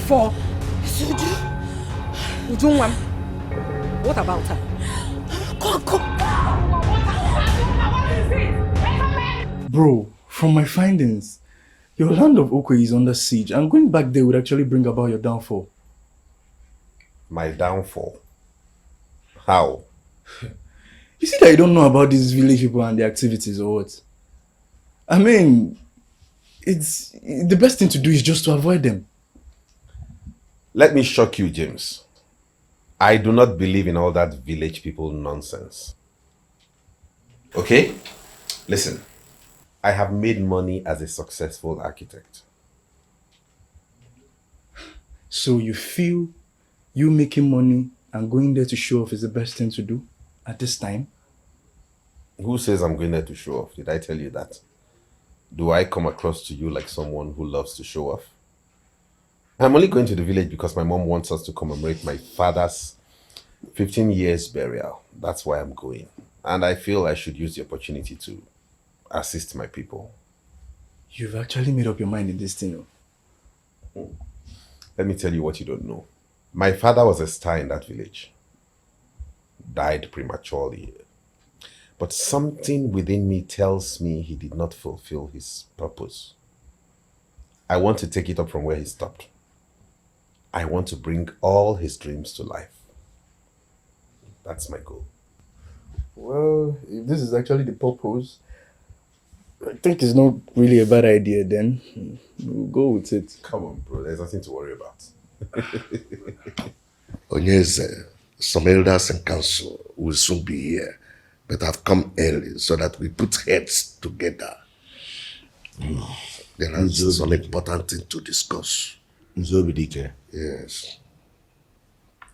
for Ujunwam. What about her? Bro, from my findings, your land of Okwe is under siege, and going back there would actually bring about your downfall. My downfall? How? You see that you don't know about these village people and their activities or what? I mean, the best thing to do is just to avoid them. Let me shock you, James. I do not believe in all that village people nonsense. Okay? Listen, I have made money as a successful architect. So you feel you making money and going there to show off is the best thing to do at this time? Who says I'm going there to show off? Did I tell you that? Do I come across to you like someone who loves to show off? I'm only going to the village because my mom wants us to commemorate my father's 15 years burial. That's why I'm going. And I feel I should use the opportunity to assist my people. You've actually made up your mind in this thing, though. Let me tell you what you don't know. My father was a star in that village. Died prematurely. But something within me tells me he did not fulfill his purpose. I want to take it up from where he stopped. I want to bring all his dreams to life. That's my goal. Well, if this is actually the purpose, I think it's not really a bad idea then. We'll go with it. Come on, bro. There's nothing to worry about. UGEZU, some elders and council will soon be here, but I've come early so that we put heads together. There is some important thing to discuss. Nzobidike. Yes.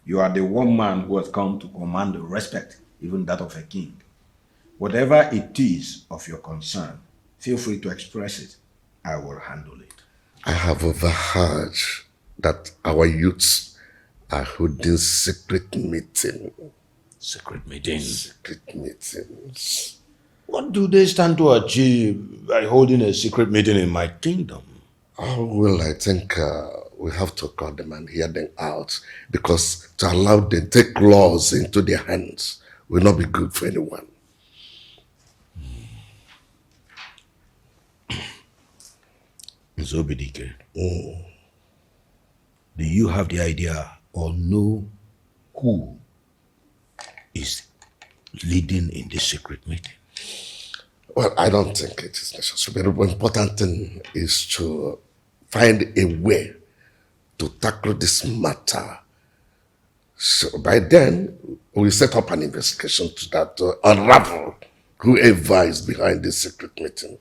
You are the one man who has come to command the respect, even that of a king. Whatever it is of your concern, feel free to express it. I will handle it. I have overheard that our youths are holding secret meetings. Secret meetings? Secret meetings. What do they stand to achieve by holding a secret meeting in my kingdom? Oh, well, I think we have to call them and hear them out, because to allow them to take laws into their hands will not be good for anyone. Nzobidike, do you have the idea or know who is leading in this secret meeting? Well, I don't think it is necessary. But the important thing is to find a way to tackle this matter. So by then, we'll set up an investigation to that to unravel whoever is behind this secret meeting.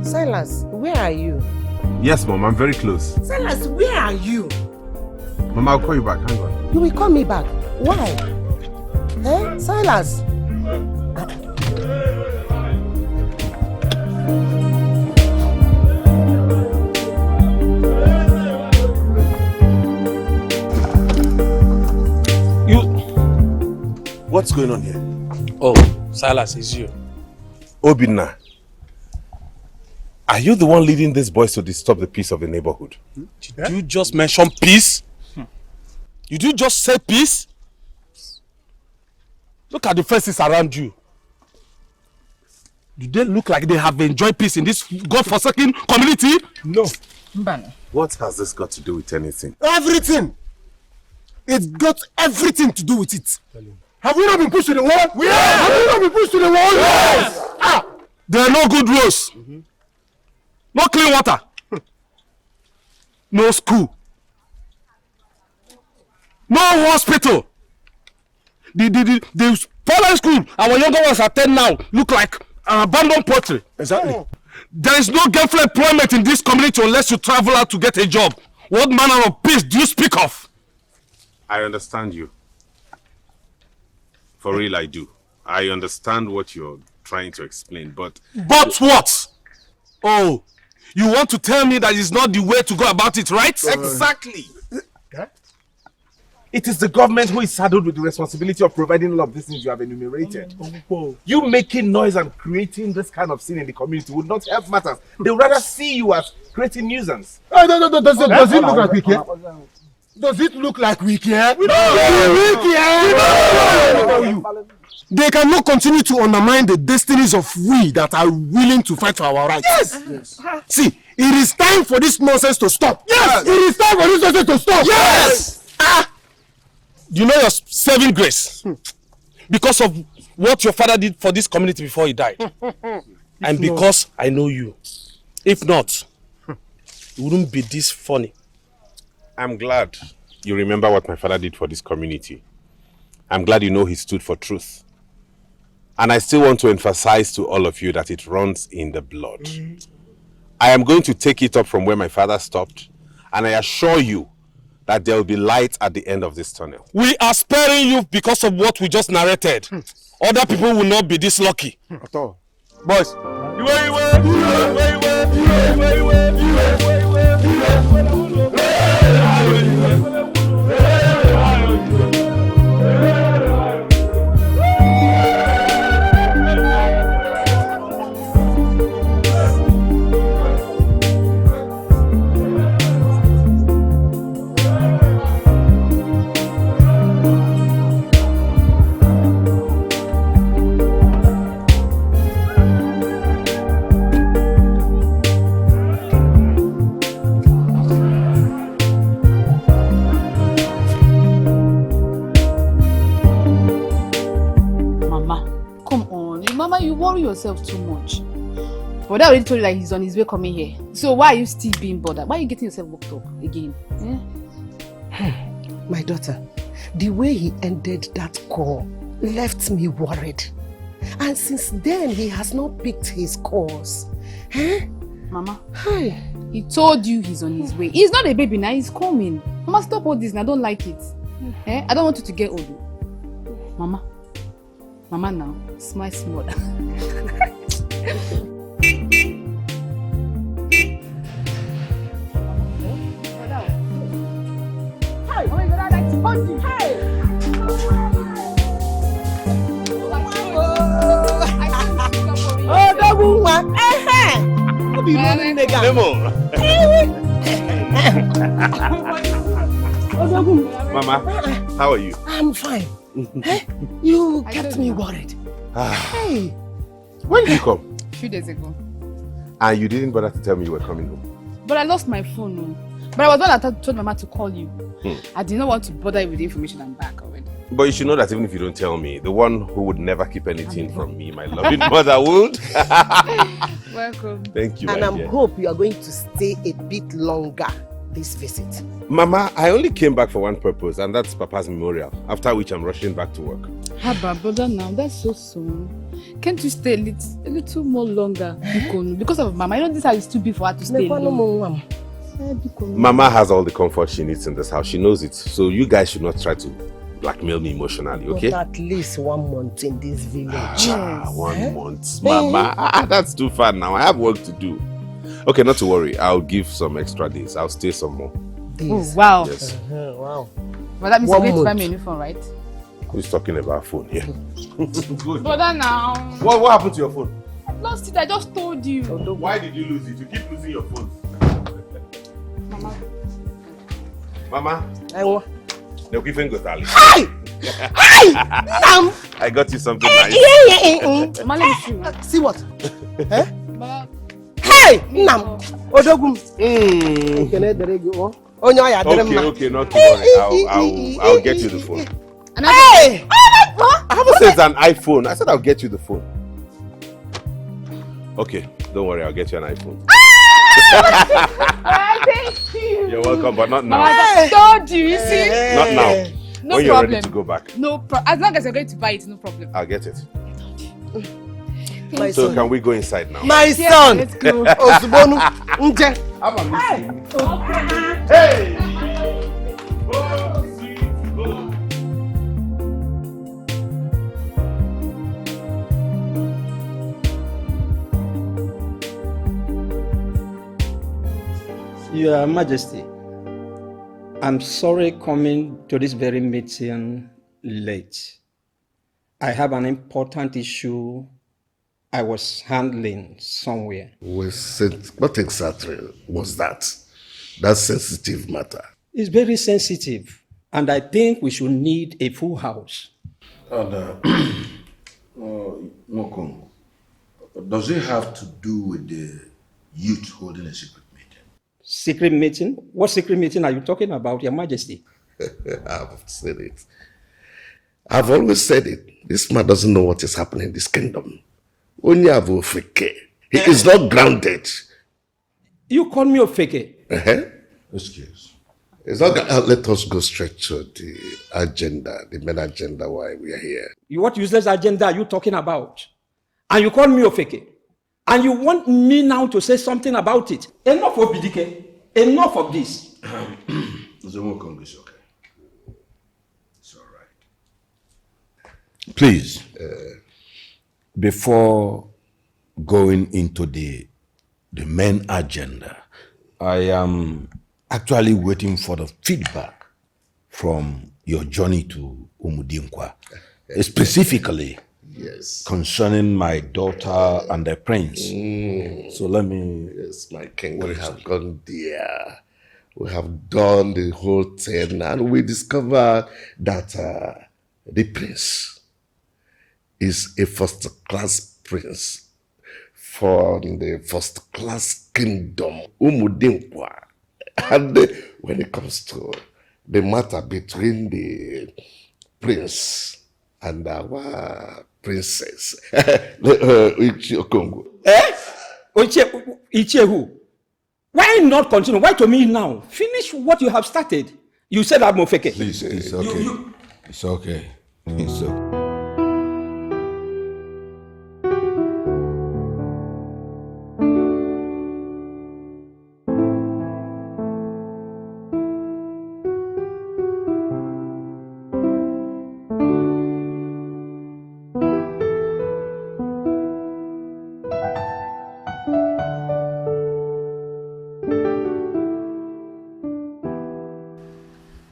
Silas, where are you? Yes, Mom, I'm very close. Silas, where are you? Mama, I'll call you back. Hang on. You will call me back. Why? Eh? Silas? What's going on here? Oh, Silas, it's you. Obinna, are you the one leading these boys to disturb the peace of the neighborhood? Did you just mention peace? Did you just say peace? Look at the faces around you. Do they look like they have enjoyed peace in this godforsaken community? No. What has this got to do with anything? Everything! It's got everything to do with it. Have we not been pushed to the wall? Yes! Have we not been pushed to the wall? Yes! Ah! There are no good roads. No clean water. No school. No hospital. The primary school our younger ones attend now look like an abandoned poultry. Exactly. There is no gainful employment in this community unless you travel out to get a job. What manner of peace do you speak of? I understand you. For real, I do. I understand what you're trying to explain, but... But what? Oh, you want to tell me that it's not the way to go about it, right? Exactly. It is the government who is saddled with the responsibility of providing all of these things you have enumerated. You making noise and creating this kind of scene in the community would not help matters. They would rather see you as creating nuisance. No. Does it look like we care? Does it look like we care? We care! They cannot continue to undermine the destinies of we that are willing to fight for our rights. Yes! See, it is time for this nonsense to stop. Yes! It is time for this nonsense to stop. Yes! You know you're saving grace because of what your father did for this community before he died. And because I know you. If not, it wouldn't be this funny. I'm glad you remember what my father did for this community. I'm glad you know he stood for truth. And I still want to emphasize to all of you that it runs in the blood. I am going to take it up from where my father stopped, and I assure you that there will be light at the end of this tunnel. We are sparing you because of what we just narrated. Other people will not be this lucky. At all. Boys. You worry yourself too much. But I already told you that he's on his way coming here. So why are you still being bothered? Why are you getting yourself worked up again? My daughter, the way he ended that call left me worried. And since then, he has not picked his calls. Mama, he told you he's on his way. He's not a baby now, he's coming. Mama, stop all this. I don't like it. I don't want you to get old. Mama now, smile small. Mama, how are you? I'm fine. You kept me worried. Hey, when did you come? A few days ago. And you didn't bother to tell me you were coming home. But I lost my phone. No. But I was the one that told Mama to call you. I did not want to bother you with the information. I'm back already. But you should know that even if you don't tell me, the one who would never keep anything from me, my loving mother, would. Welcome. Thank you. And I hope you are going to stay a bit longer this visit. Mama, I only came back for one purpose, and that's Papa's memorial, after which I'm rushing back to work. Haba, brother, now that's so soon. Can't you stay a little more longer? Because of Mama, you know this house is too big for her to stay alone. Mama has all the comfort she needs in this house. She knows it. So you guys should not try to blackmail me emotionally, okay? But at least 1 month in this village. 1 month. Mama, that's too far now. I have work to do. Okay, not to worry. I'll give some extra days. I'll stay some more. Oh, wow. Yes. Wow. Well, that means you're going to buy me a new phone, right? Who's talking about phone here? Good. Brother, now. What happened to your phone? I lost it. I just told you. Why did you lose it? You keep losing your phones. Mama. Mama. I want. They'll give him good. Hey! I got you something nice. Mama, let me see. See what? Hey, Nam. Odogum. Okay, not to worry. I'll get you the phone. Hey! I haven't said it's an iPhone. I said I'll get you the phone. Okay, don't worry. I'll get you an iPhone. Thank you. You're welcome, but not now. Mama, I told you, you see? Not now. No when problem. you're ready to go back. No problem. As long as you're going to buy it, no problem. I'll get it. My So son. can we go inside now? My son. Let's go. Osubonu. Nje. Hey! Your Majesty, I'm sorry coming to this very meeting late. I have an important issue I was handling somewhere. What exactly was that? That sensitive matter? It's very sensitive, and I think we should need a full house. And, Mokong, does it have to do with the youth holding a secret meeting? Secret meeting? What secret meeting are you talking about, Your Majesty? I've said it. I've always said it. This man doesn't know what is happening in this kingdom. Only Afofeke. He is not grounded. You call me a fake. Excuse. It's not. Let us go straight to the agenda, the main agenda why we are here. What useless agenda are you talking about? And you call me a fake. And you want me now to say something about it. Enough of BDK. Enough of this. Mokong is okay. It's all right. Please, before going into the main agenda, I am actually waiting for the feedback from your journey to Umudinkwa, specifically concerning my daughter and the prince. So let me... Yes, my king, we have gone there. We have done the whole thing, and we discovered that the prince is a first-class prince from the first-class kingdom, Umudinkwa. And when it comes to the matter between the prince and our princess, Okongo. Ichie who? Why not continue? Why to me now? Finish what you have started. You said I'm Mofeke. Please, it's okay. It's okay. It's okay.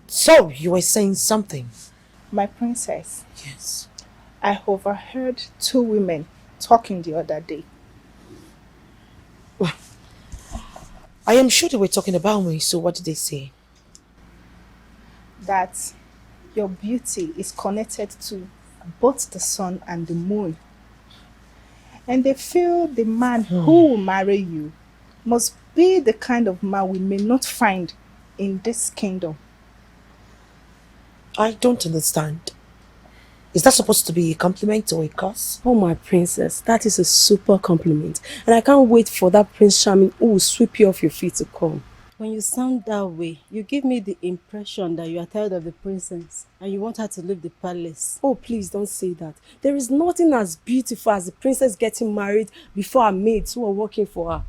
So, you were saying something? My princess. Yes. I overheard two women talking the other day. Well, I am sure they were talking about me, so what did they say? That your beauty is connected to both the sun and the moon. And they feel the man who will marry you must be the kind of man we may not find in this kingdom. I don't understand. Is that supposed to be a compliment or a curse? Oh, my princess, that is a super compliment. And I can't wait for that Prince Charming who will sweep you off your feet to come. When you sound that way, you give me the impression that you are tired of the princess and you want her to leave the palace. Oh, please don't say that. There is nothing as beautiful as the princess getting married before her maids who are working for her.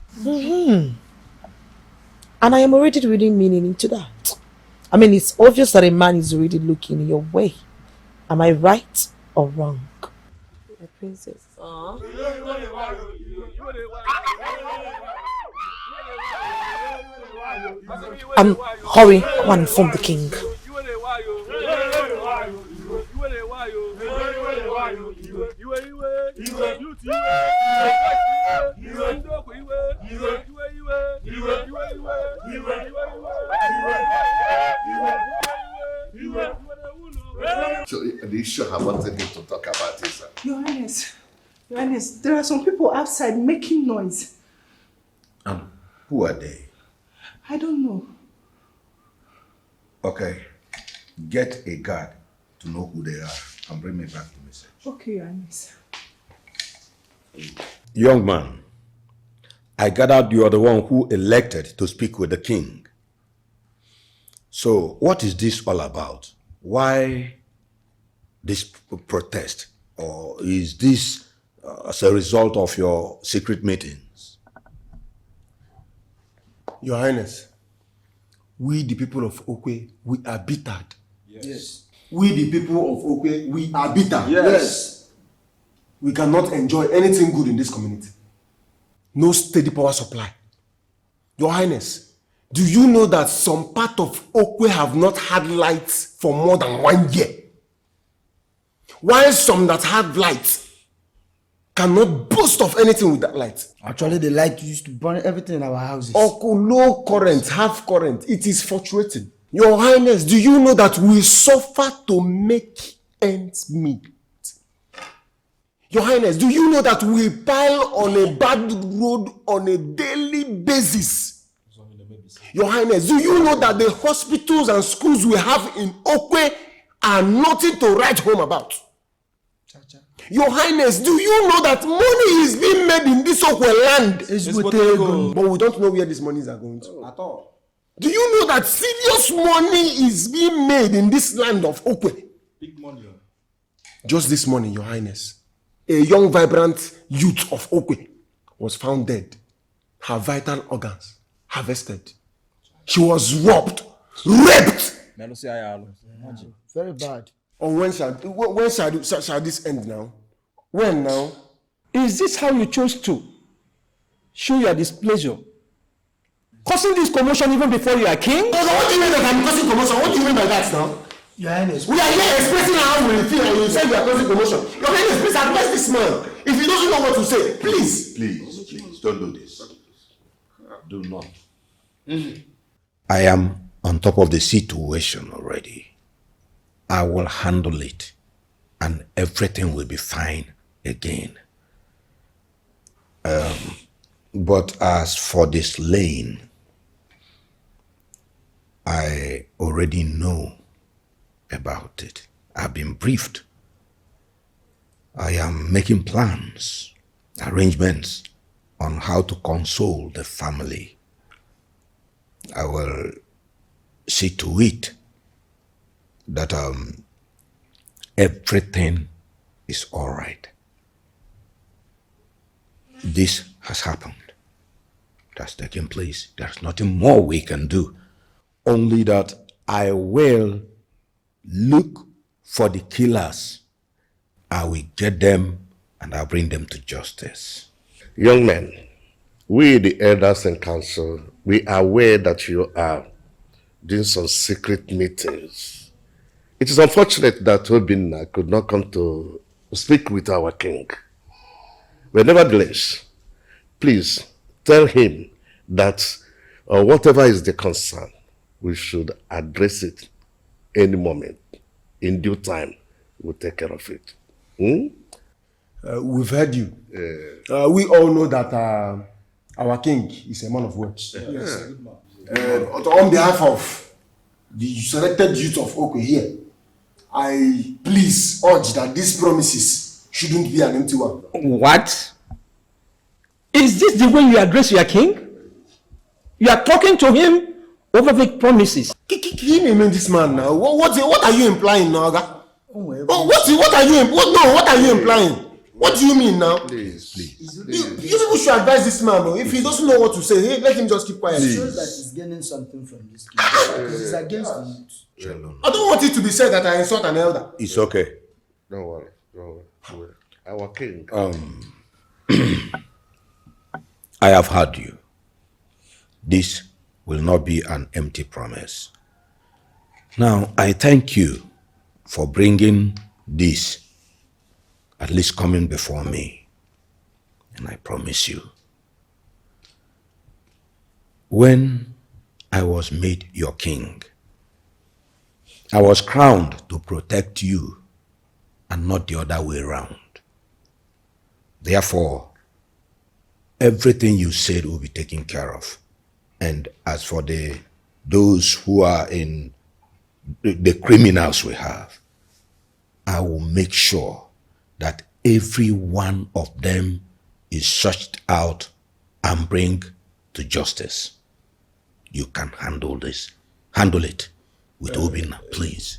And I am already reading meaning into that. I mean, it's obvious that a man is already looking your way. Am I right or wrong? My princess. Hurry, go and inform the king. So the issue I wanted him to talk about is... Your Highness, there are some people outside making noise. And who are they? I don't know. Okay, get a guard to know who they are and bring me back the message. Okay, Your Highness. Young man, I gathered you are the one who elected to speak with the king. So, what is this all about? Why this protest? Or is this as a result of your secret meetings? Your Highness, we the people of Okwe, we are bittered. Yes. We the people of Okwe, we are bitter. Yes. We cannot enjoy anything good in this community. No steady power supply. Your Highness, do you know that some part of Okwe have not had lights for more than 1 year? While some that have lights cannot boast of anything with that light. Actually, the light used to burn everything in our houses. Low current, half current, it is fluctuating. Your Highness, do you know that we suffer to make ends meet? Your Highness, do you know that we pile on a bad road on a daily basis? Your Highness, do you know that the hospitals and schools we have in Okwe are nothing to write home about? Your Highness, do you know that money is being made in this Okwe land? But we don't know where these monies are going to. At all. Do you know that serious money is being made in this land of Okwe? Big money. Just this morning, Your Highness, a young, vibrant youth of Okwe was found dead. Her vital organs harvested. She was robbed, raped. Very bad. Or when shall this end now? When now? Is this how you chose to show your displeasure? Causing this commotion even before you are king? What do you mean that I'm causing commotion? What do you mean by that now? Your Highness, we are here expressing how we feel and you say we are causing commotion. Your Highness, please advise this man. If he doesn't know what to say, please. Please, don't do this. Do not. I am on top of the situation already. I will handle it and everything will be fine again. But as for this lane, I already know about it. I've been briefed. I am making plans, arrangements on how to console the family. I will see to it that everything is all right. This has happened. That's taking place. There's nothing more we can do. Only that I will look for the killers. I will get them and I'll bring them to justice. Young men, we the elders and council, we are aware that you are doing some secret meetings. It is unfortunate that Obinna could not come to speak with our king. But nevertheless, please tell him that whatever is the concern, we should address it any moment. In due time, we'll take care of it. We've heard you. We all know that our king is a man of words. Yes. On behalf of the selected youth of Okwe here, I please urge that these promises shouldn't be an empty one. What? Is this the way you address your king? You are talking to him over fake promises. Can you name this man now? What are you implying now, Oga? What are you implying? What do you mean now? Please. You people should advise this man. Though. If he doesn't know what to say, hey, let him just keep quiet. It shows that he's gaining something from this case because it's against the youth. I don't want it to be said that I insult an elder. It's okay. Don't worry. Our king. I have heard you. This will not be an empty promise. Now, I thank you for bringing this, at least coming before me. And I promise you, when I was made your king, I was crowned to protect you and not the other way around. Therefore, everything you said will be taken care of. And as for those who are in the criminals we have, I will make sure that every one of them is searched out and bring to justice. You can handle this. Handle it with Obinna, please.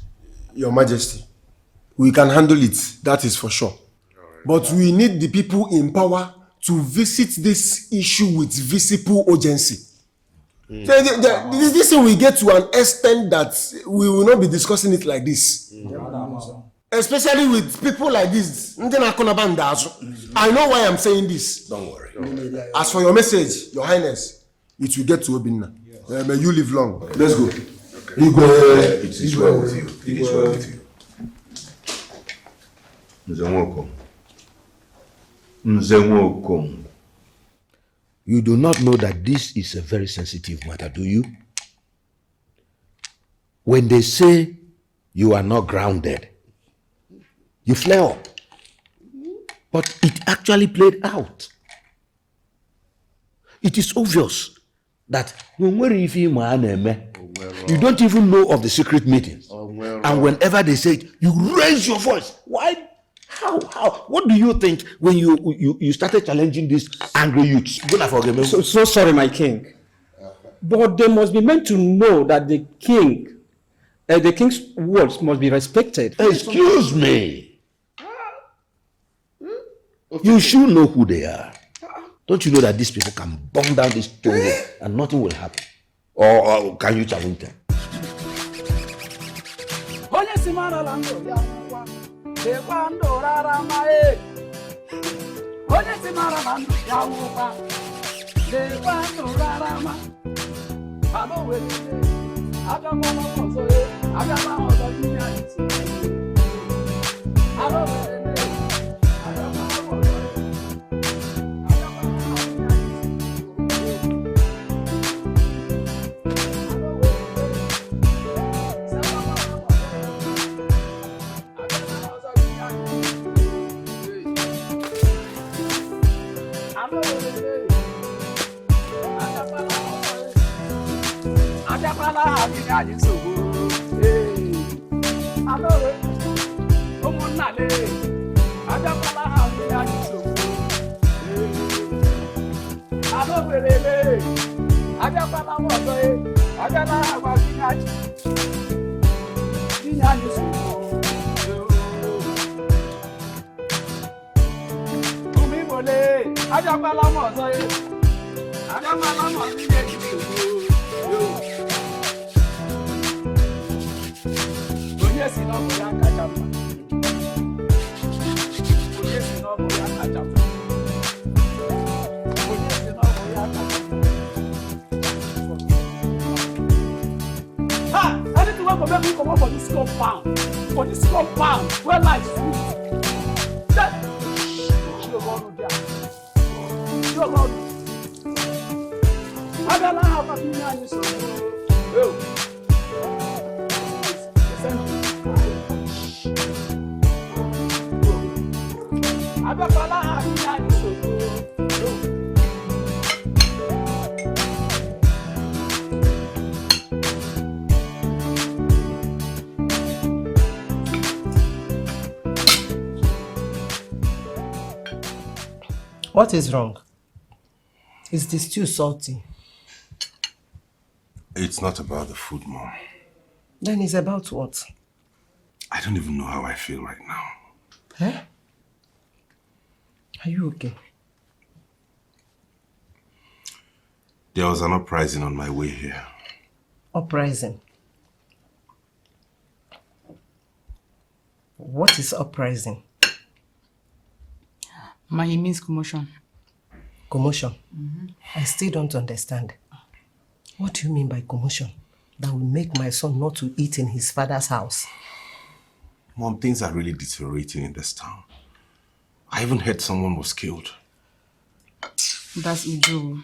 Your Majesty, we can handle it, that is for sure. But we need the people in power to visit this issue with visible urgency. This thing will get to an extent that we will not be discussing it like this. Especially with people like this. I know why I'm saying this. Don't worry. As for your message, Your Highness, it will get to Obinna. May you live long. Let's go. It is well with you. It is well with you. You do not know that this is a very sensitive matter, do you? When they say you are not grounded, you flare up. But it actually played out. It is obvious that you don't even know of the secret meetings. And whenever they say it, you raise your voice. Why? How? What do you think when you started challenging these angry youths? So sorry, my king. But they must be meant to know that the king's words must be respected. Excuse me. You should know who they are. Don't you know that these people can burn down this stone and nothing will happen? Or can you challenge them? For this compound where life is that What is wrong? Is the stew salty? It's not about the food, Mom. Then it's about what? I don't even know how I feel right now. Huh? Are you okay? There was an uprising on my way here. Uprising? What is uprising? It means commotion. Commotion? I still don't understand. What do you mean by commotion? That will make my son not to eat in his father's house? Mom, things are really deteriorating in this town. I even heard someone was killed. That's Uju.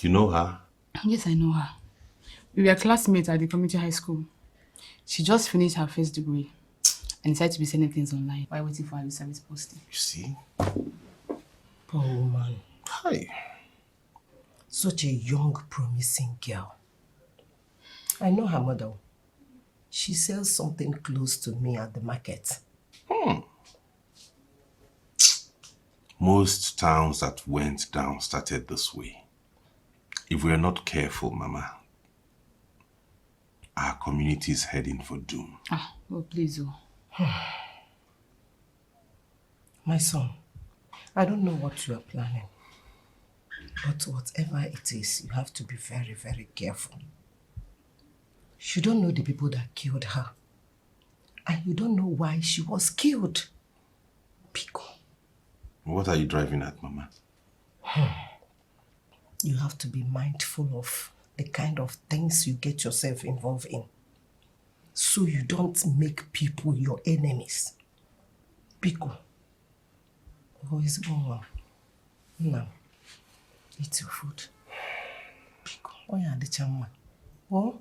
You know her? Yes, I know her. We were classmates at the community high school. She just finished her first degree. and decided to be sending things online while waiting for our service posting. You see? Poor woman. Hi. Such a young, promising girl. I know her mother. She sells something close to me at the market. Most towns that went down started this way. If we are not careful, Mama, our community is heading for doom. Oh, please, oh. My son, I don't know what you are planning. But whatever it is, you have to be very, very careful. You don't know the people that killed her. And you don't know why she was killed. Pico. What are you driving at, Mama? You have to be mindful of the kind of things you get yourself involved in. So you don't make people your enemies. Pico. Oh, is it going well? No. Eat your food. Pico. Oh, yeah, the chama. Oh?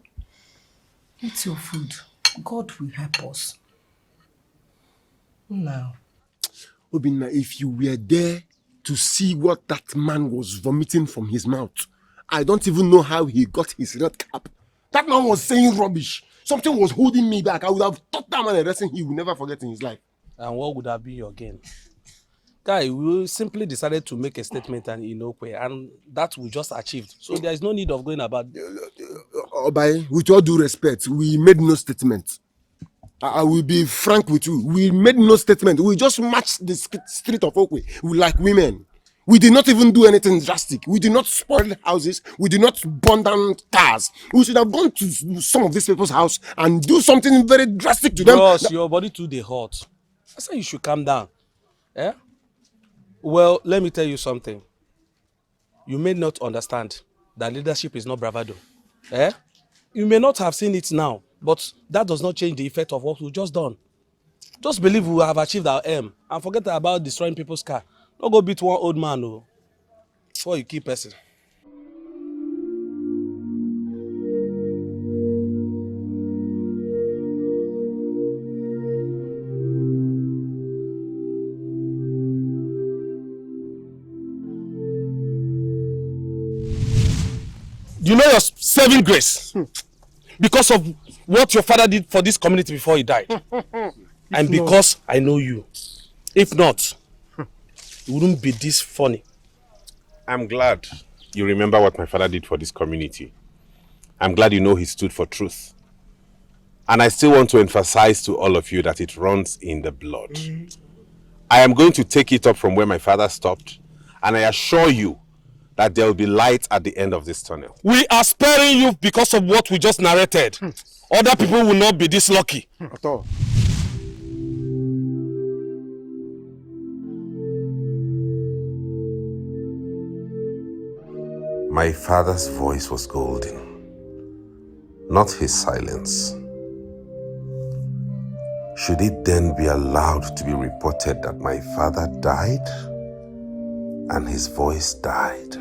Eat your food. God will help us. Now. Obinna, if you were there to see what that man was vomiting from his mouth, I don't even know how he got his red cap. That man was saying rubbish. Something was holding me back. I would have taught that man a lesson he will never forget in his life. And what would have been your gain? Guy, we simply decided to make a statement and and that we just achieved. So there is no need of going about. Obai, with all due respect, we made no statement. I will be frank with you. We made no statement. We just marched the street of Okwe like women. We did not even do anything drastic. We did not spoil houses. We did not burn down cars. We should have gone to some of these people's house and do something very drastic to them. Bros, your body too dey hot. I say you should calm down. Eh? Well, let me tell you something. You may not understand that leadership is not bravado. Eh? You may not have seen it now, but that does not change the effect of what we've just done. Just believe we have achieved our aim and forget about destroying people's car. Don't go beat one old man, oh, before you keep person. You know you're serving grace because of what your father did for this community before he died. And because I know you. If not, it wouldn't be this funny. I'm glad you remember what my father did for this community. I'm glad you know he stood for truth. And I still want to emphasize to all of you that it runs in the blood. I am going to take it up from where my father stopped, and I assure you that there will be light at the end of this tunnel. We are sparing you because of what we just narrated. Other people will not be this lucky. At all. My father's voice was golden, not his silence. Should it then be allowed to be reported that my father died and his voice died?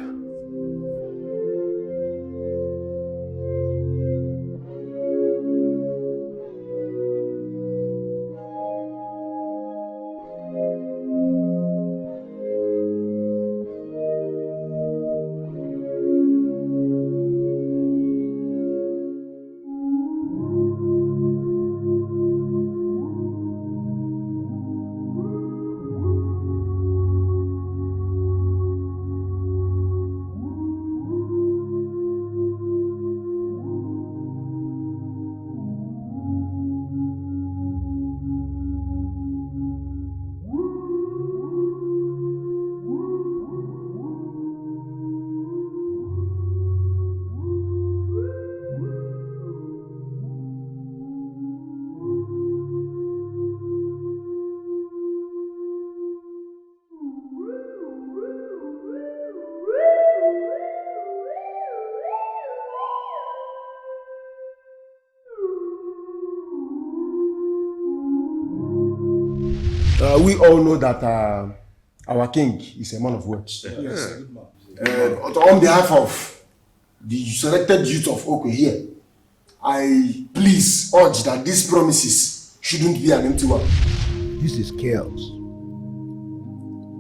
We all know that our king is a man of words. Yes. On behalf of the selected youth of Okwe here, I please urge that these promises shouldn't be an empty one. This is chaos.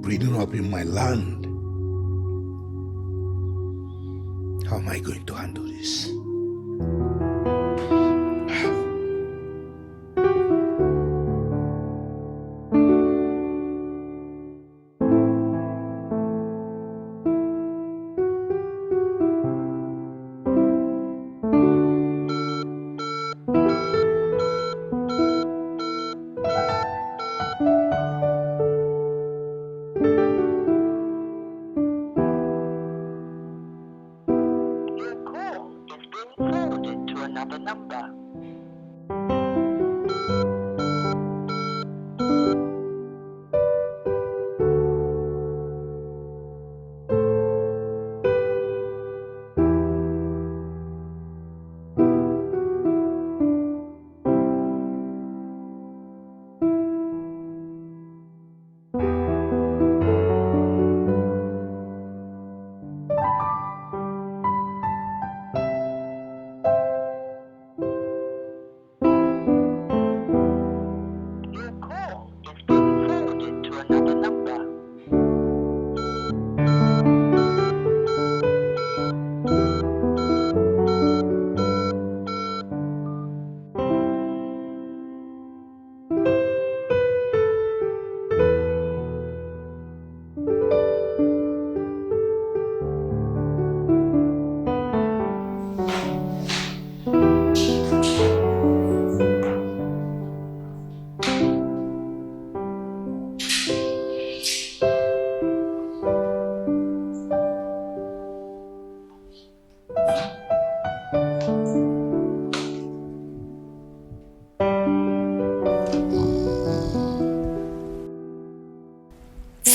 Breeding up in my land. How am I going to handle this?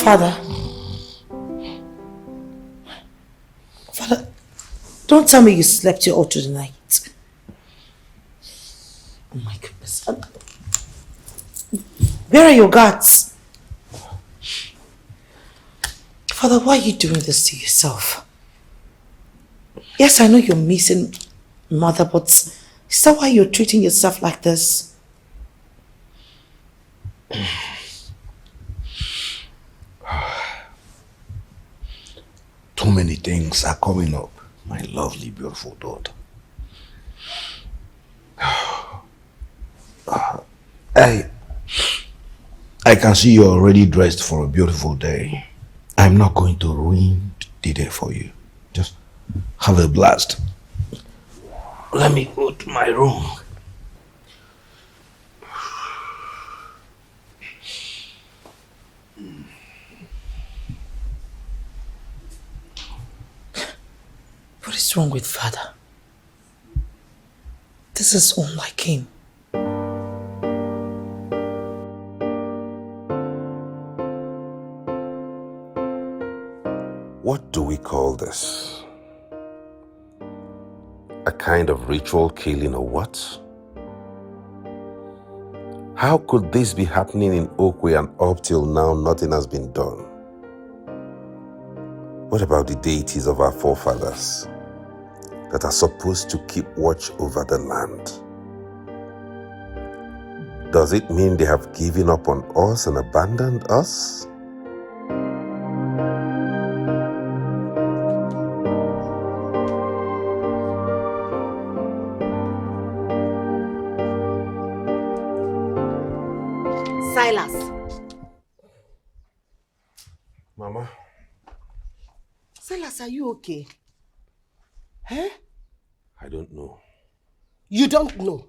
Father, don't tell me you slept here all through the night. Oh my goodness. Where are your guards? Father, why are you doing this to yourself? Yes, I know you're missing mother, but is that why you're treating yourself like this? Too many things are coming up, my lovely, beautiful daughter. I can see you're already dressed for a beautiful day. I'm not going to ruin the day for you. Just have a blast. Let me go to my room. What is wrong with father? This is unlike him. What do we call this? A kind of ritual killing or what? How could this be happening in Okwe and up till now nothing has been done? What about the deities of our forefathers that are supposed to keep watch over the land? Does it mean they have given up on us and abandoned us? Silas. Mama. Silas, are you okay? Huh? I don't know. You don't know.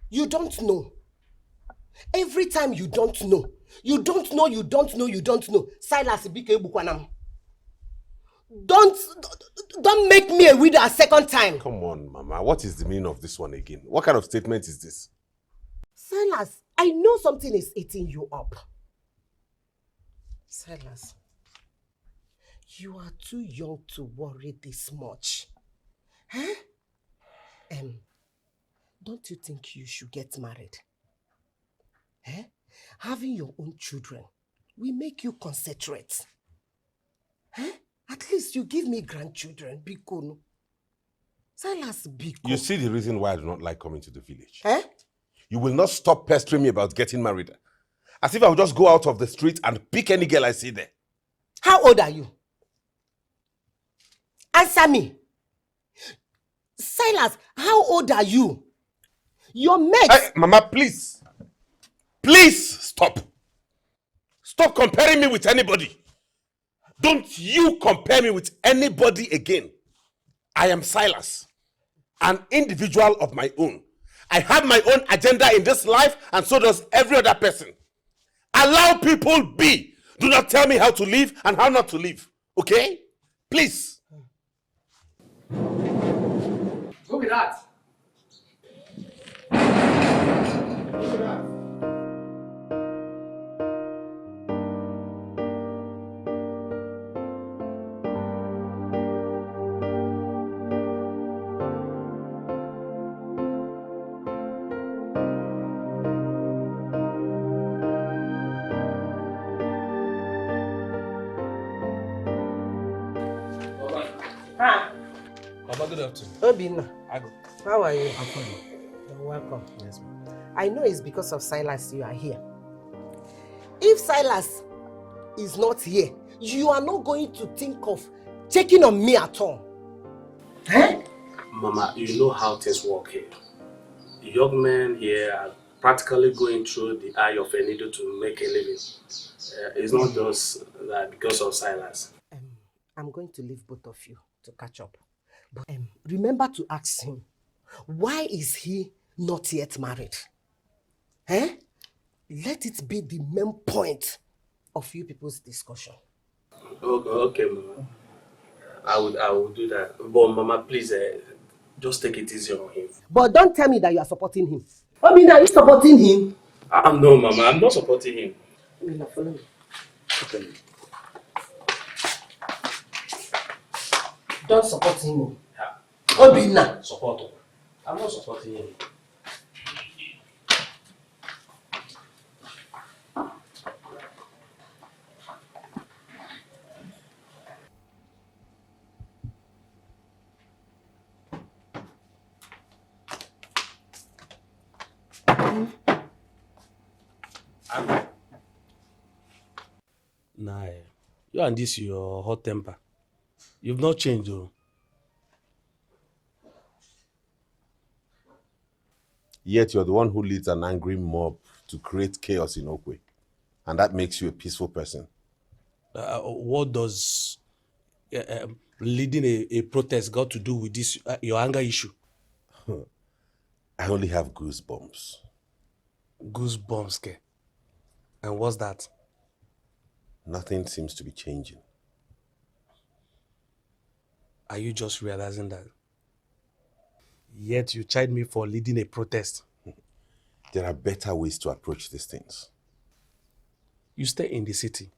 You don't know. Every time you don't know. You don't know, you don't know, you don't know. Silas Bike Bukwanam. Don't make me a widow a second time. Come on, Mama. What is the meaning of this one again? What kind of statement is this? Silas, I know something is eating you up. Silas, you are too young to worry this much. Huh? Don't you think you should get married? Eh? Having your own children will make you concentrate. Eh? At least you give me grandchildren, Biko. Silas, Biko. You see the reason why I do not like coming to the village. Eh? you will not stop pestering me about getting married. As if I would just go out of the street and pick any girl I see there. How old are you? Answer me. Silas, how old are you? Your mates... Hey, Mama, please. Please stop. Stop comparing me with anybody. Don't you compare me with anybody again. I am Silas, an individual of my own. I have my own agenda in this life, and so does every other person. Allow people be. Do not tell me how to live and how not to live. Okay? Please. Who be that? Who be that? Good afternoon. Obinna, how are you? I'm fine. You're welcome. Yes, ma'am. I know it's because of Silas you are here. If Silas is not here, you are not going to think of checking on me at all. Eh? Mama, you know how things work here. The young men here are practically going through the eye of a needle to make a living. It's not just that because of Silas. I'm going to leave both of you to catch up. But remember to ask him, why is he not yet married? Eh? Let it be the main point of you people's discussion. Okay, Mama. I will do that. But Mama, please, just take it easy on him. But don't tell me that you are supporting him. I mean, are you supporting him? No, Mama, I'm not supporting him. Follow me. Okay. Don't support him. Yeah. Obinna. Support him. I'm not supporting him. Nah, you and this your hot temper. You've not changed, though. Yet you're the one who leads an angry mob to create chaos in Okwe. And that makes you a peaceful person. What does leading a protest got to do with this, your anger issue? I only have goosebumps. Goosebumps, ke? And what's that? Nothing seems to be changing. Are you just realizing that? Yet you chide me for leading a protest. There are better ways to approach these things. You stay in the city.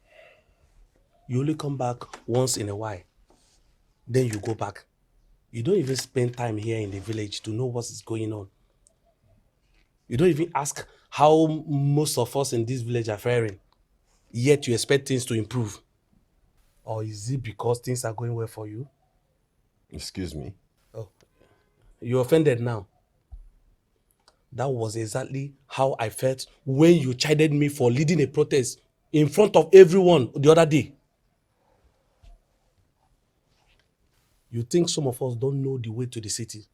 You only come back once in a while. Then you go back. You don't even spend time here in the village to know what is going on. You don't even ask how most of us in this village are faring. Yet you expect things to improve. Or is it because things are going well for you? Excuse me? Oh, you're offended now. That was exactly how I felt when you chided me for leading a protest in front of everyone the other day. You think some of us don't know the way to the city?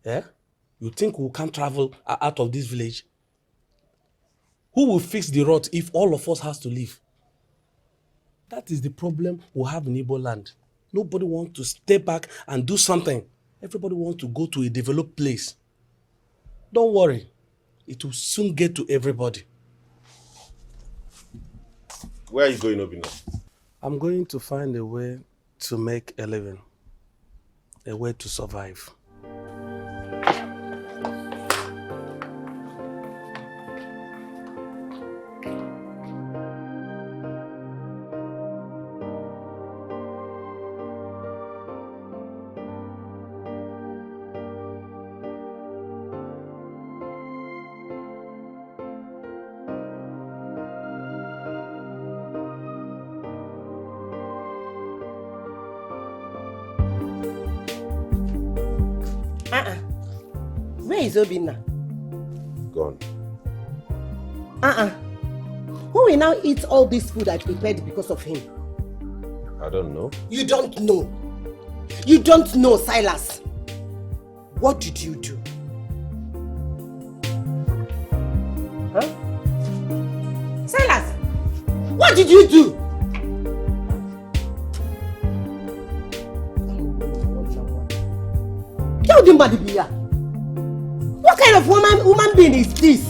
Yeah? You think we can't travel out of this village? Who will fix the road if all of us has to leave? That is the problem we have in Igbo land. Nobody wants to step back and do something. Everybody wants to go to a developed place. Don't worry. It will soon get to everybody. Where are you going, Obinna? I'm going to find a way to make a living. A way to survive. Where is Obinna? gone. Who will now eat all this food I prepared because of him? I don't know. You don't know. You don't know, Silas. What did you do? Huh? Silas! What did you do? What kind of woman being is this?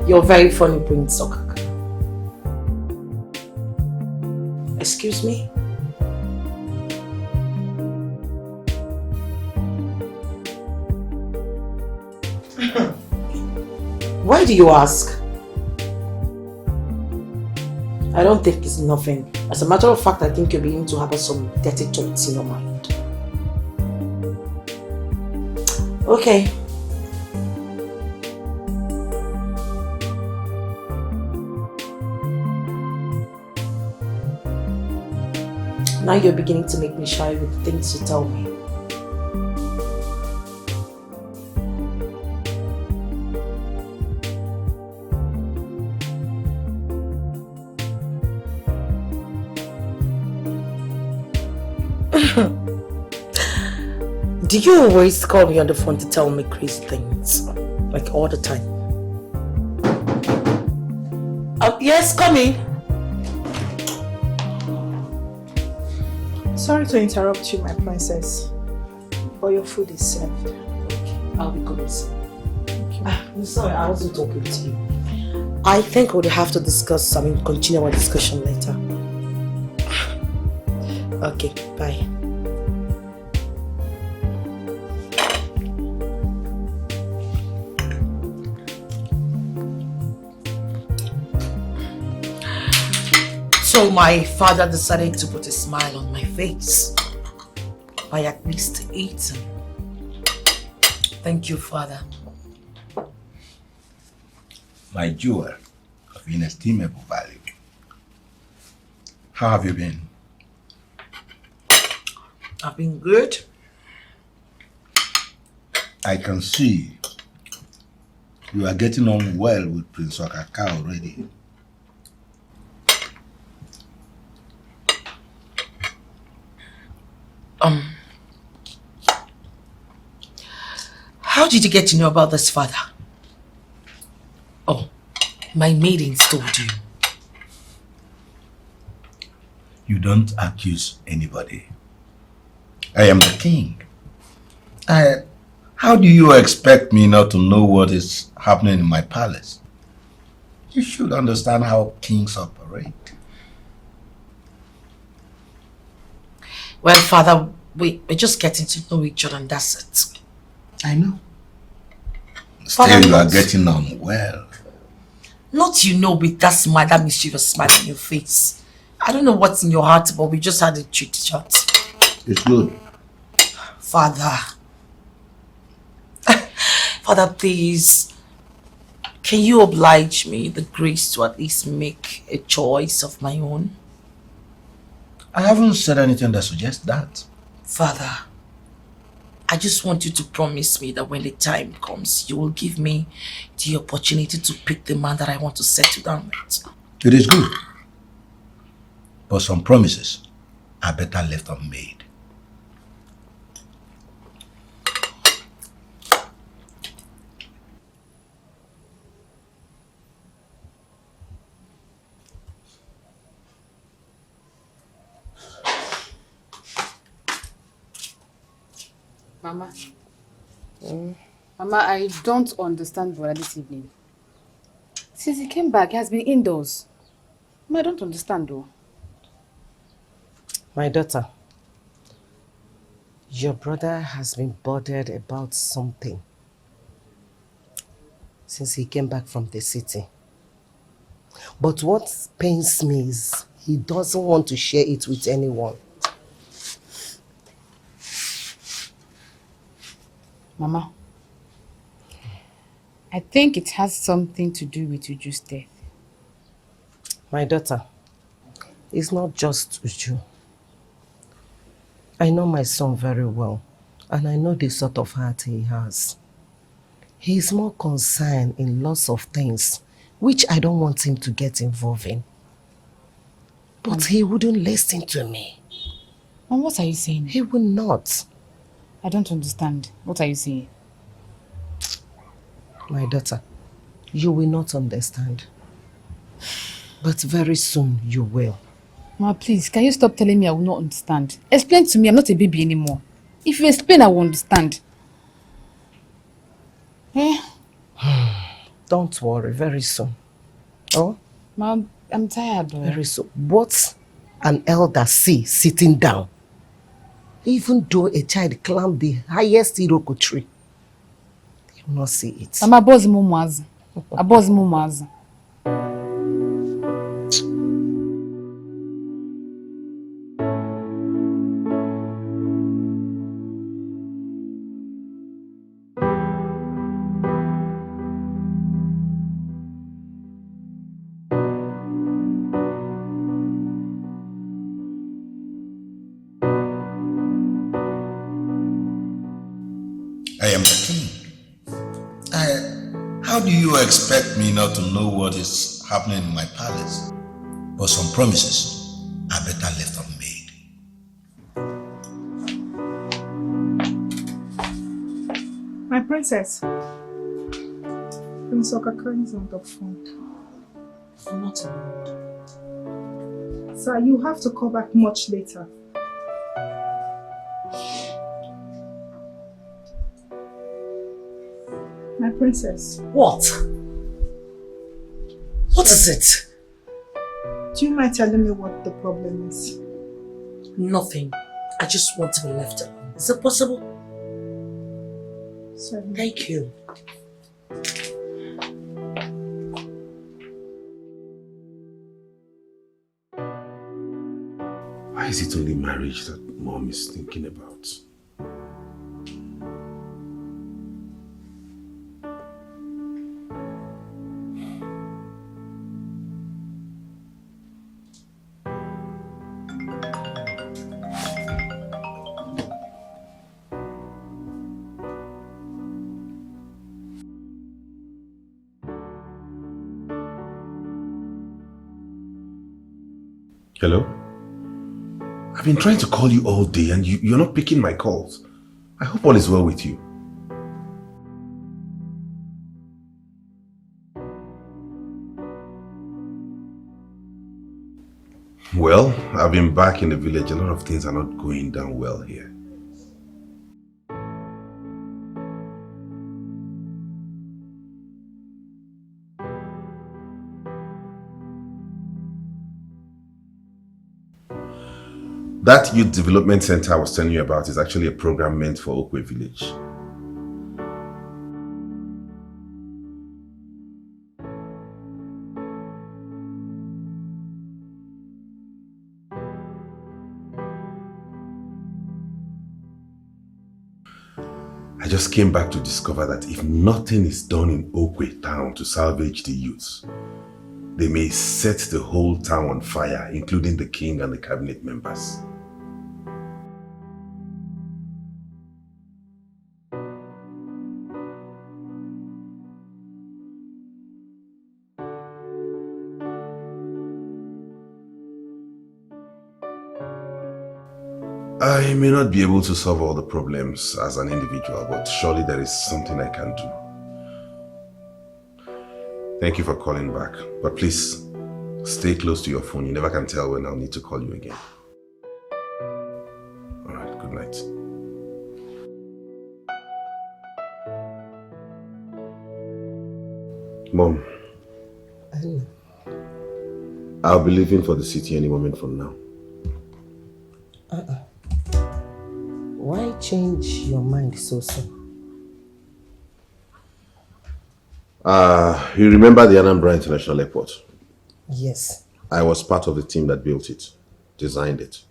You're very funny, Prince Okaka. Excuse me? Why do you ask? I don't think it's nothing. As a matter of fact, I think you're beginning to have some dirty thoughts in your mind. Okay. Now you're beginning to make me shy with things you tell me. Do you always call me on the phone to tell me crazy things? Like all the time? Yes, come in. Sorry to interrupt you, my princess, but your food is served. Okay, I'll be coming soon. I'm sorry, I wasn't talking to you. I think we'll have to continue our discussion later. Okay, bye. So my father decided to put a smile on my face by at least eating. Thank you, Father. My jewel of inestimable value. How have you been? I've been good. I can see you are getting on well with Prince Okaka already. How did you get to know about this, Father? Oh, my maidens told you. You don't accuse anybody. I am the king. How do you expect me not to know what is happening in my palace? You should understand how kings operate. Well, Father, we're just getting to know each other and that's it. I know. Still, you are getting on well. Not with that smile, that mischievous smile on your face. I don't know what's in your heart, but we just had a chit chat. It's good. Father. Father, please. Can you oblige me the grace to at least make a choice of my own? I haven't said anything that suggests that. Father, I just want you to promise me that when the time comes, you will give me the opportunity to pick the man that I want to settle down with. It is good. But some promises are better left unmade. Mama. Mama, I don't understand Bola this evening. Since he came back, he has been indoors. Mama, I don't understand though. My daughter, your brother has been bothered about something since he came back from the city. But what pains me is he doesn't want to share it with anyone. Mama, I think it has something to do with Uju's death. My daughter, it's not just Uju. I know my son very well, and I know the sort of heart he has. He is more concerned in lots of things, which I don't want him to get involved in. But he wouldn't listen to me. Mom, what are you saying? He will not. I don't understand. What are you saying? My daughter, you will not understand. But very soon you will. Ma, please, can you stop telling me I will not understand? Explain to me, I'm not a baby anymore. If you explain, I will understand. Eh? Don't worry, very soon. Oh? Ma, I'm tired. Very soon. What an elder see sitting down, even though a child climbed the highest Iroko tree, they will not see it. Mama, boss mumaz. A boss mumaz. I am the king. How do you expect me not to know what is happening in my palace? But some promises are better left unmade. My princess. Prince Okaka is on the phone. I'm not in the mood. Sir, you have to call back much later. My princess. What? What is it? Do you mind telling me what the problem is? Nothing. I just want to be left alone. Is it possible? Sorry. Thank you. Why is it only marriage that Mom is thinking about? Hello? I've been trying to call you all day and you're not picking my calls. I hope all is well with you. Well, I've been back in the village. A lot of things are not going down well here. That youth development center I was telling you about is actually a program meant for Okwe village. I just came back to discover that if nothing is done in Okwe town to salvage the youths, they may set the whole town on fire, including the king and the cabinet members. I may not be able to solve all the problems as an individual, but surely there is something I can do. Thank you for calling back, but please stay close to your phone. You never can tell when I'll need to call you again. All right, good night. Mom, I'll be leaving for the city any moment from now. Why change your mind so soon? You remember the Anambra International Airport? Yes. I was part of the team that built it, designed it.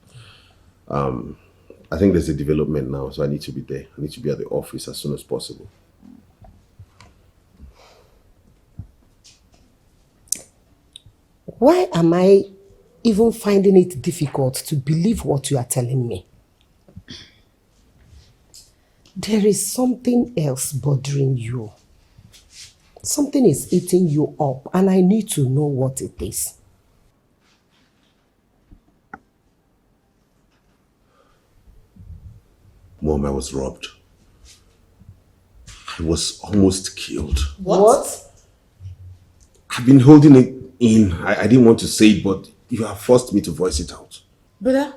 I think there's a development now, so I need to be there. I need to be at the office as soon as possible. Why am I even finding it difficult to believe what you are telling me? There is something else bothering you. Something is eating you up, and I need to know what it is. Mom, I was robbed. I was almost killed. What? I've been holding it in. I didn't want to say it, but you have forced me to voice it out. Brother,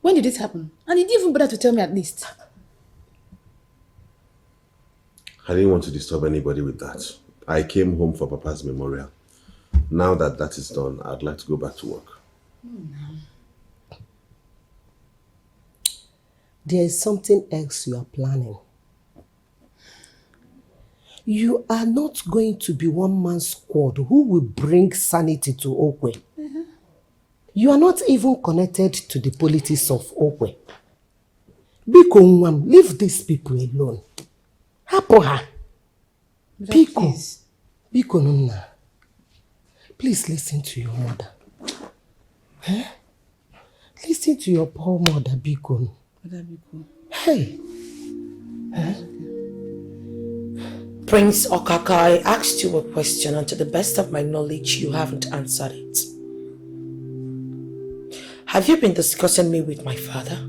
when did this happen? And you didn't even bother to tell me at least. I didn't want to disturb anybody with that. I came home for Papa's memorial. Now that that is done, I'd like to go back to work. There is something else you are planning. You are not going to be one-man squad who will bring sanity to Okwe. You are not even connected to the politics of Okwe. Biko Nwam, leave these people alone. Hapo ha. Biko. Biko Nuna. Please listen to your mother. Huh? Listen to your poor mother, Biko. Hey. Huh? Prince Okaka, I asked you a question and to the best of my knowledge, you haven't answered it. Have you been discussing me with my father?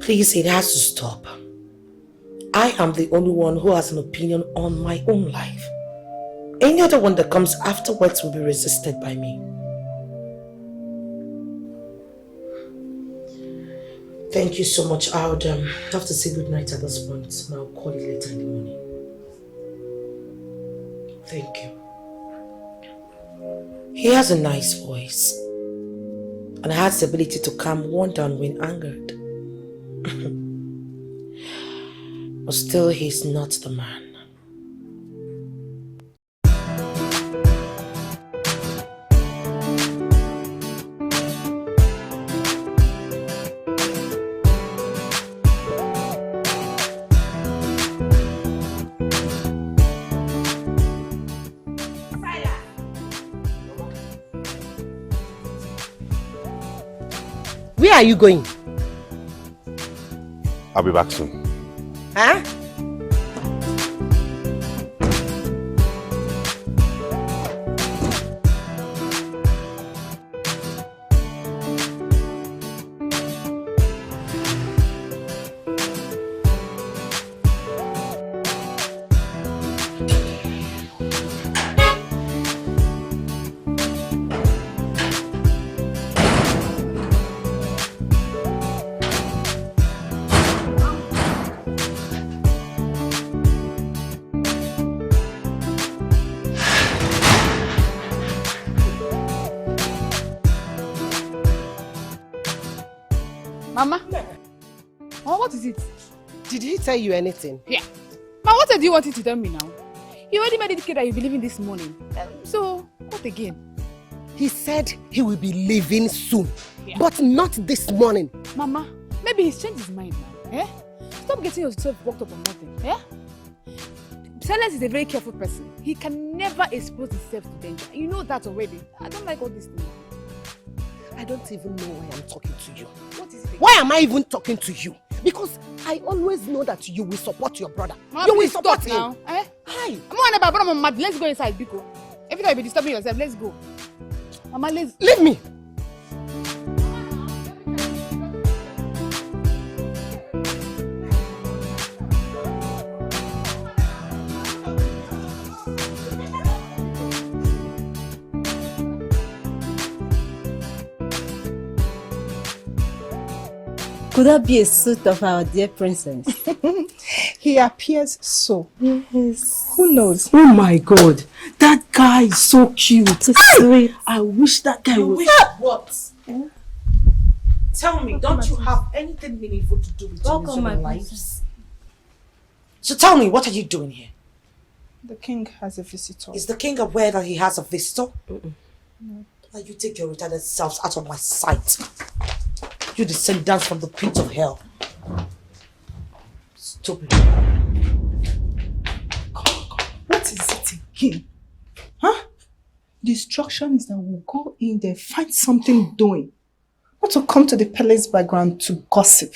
Please, it has to stop. I am the only one who has an opinion on my own life. Any other one that comes afterwards will be resisted by me. Thank you so much. I would have to say good night at this point, and I'll call you later in the morning. Thank you. He has a nice voice, and has the ability to calm one down when angered. But still, he's not the man. Where are you going? I'll be back soon. Huh? Mama? Oh, what is it? Did he tell you anything? Yeah. Ma, what do you want him to tell me now? He already made it clear that you'll be leaving this morning. So, what again? He said he will be leaving soon, but not this morning. Mama, maybe he's changed his mind now. Eh? Stop getting yourself worked up on nothing. Eh? Silence is a very careful person. He can never expose himself to danger. You know that already. I don't like all this thing. I don't even know why I'm talking to you. What is it again? Why am I even talking to you? Because I always know that you will support your brother. Mama, you will please support stop him. now. Eh? Hi. I'm on about brother, Mama. Let's go inside, Biko. Every time you be disturbing yourself, let's go. Mama, let's leave me. Could that be a suit of our dear princess? He appears so. Yes. Who knows? Oh my God, that guy is so cute. Sweet. I wish that guy was. What? Tell me, don't you have anything meaningful to do with your miserable lives? So tell me, what are you doing here? The king has a visitor. Is the king aware that he has a visitor? No. Now you take your retarded selves out of my sight. You descendants from the pit of hell. Stupid. What is it again? Huh? The instruction is that we'll go in there, find something doing. Not to come to the palace background to gossip.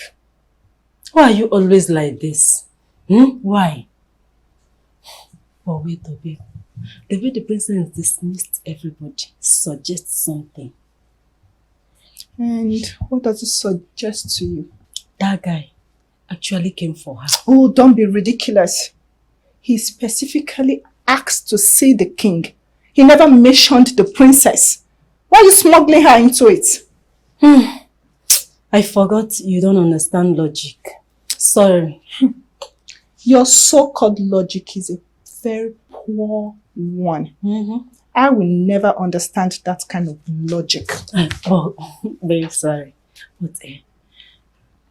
Why are you always like this? Why? But wait a bit. The way the president dismissed everybody suggests something. And what does it suggest to you? That guy actually came for her. Oh, don't be ridiculous. He specifically asked to see the king. He never mentioned the princess. Why are you smuggling her into it? I forgot you don't understand logic. Sorry. Your so-called logic is a very poor one. I will never understand that kind of logic. Oh, very sorry. But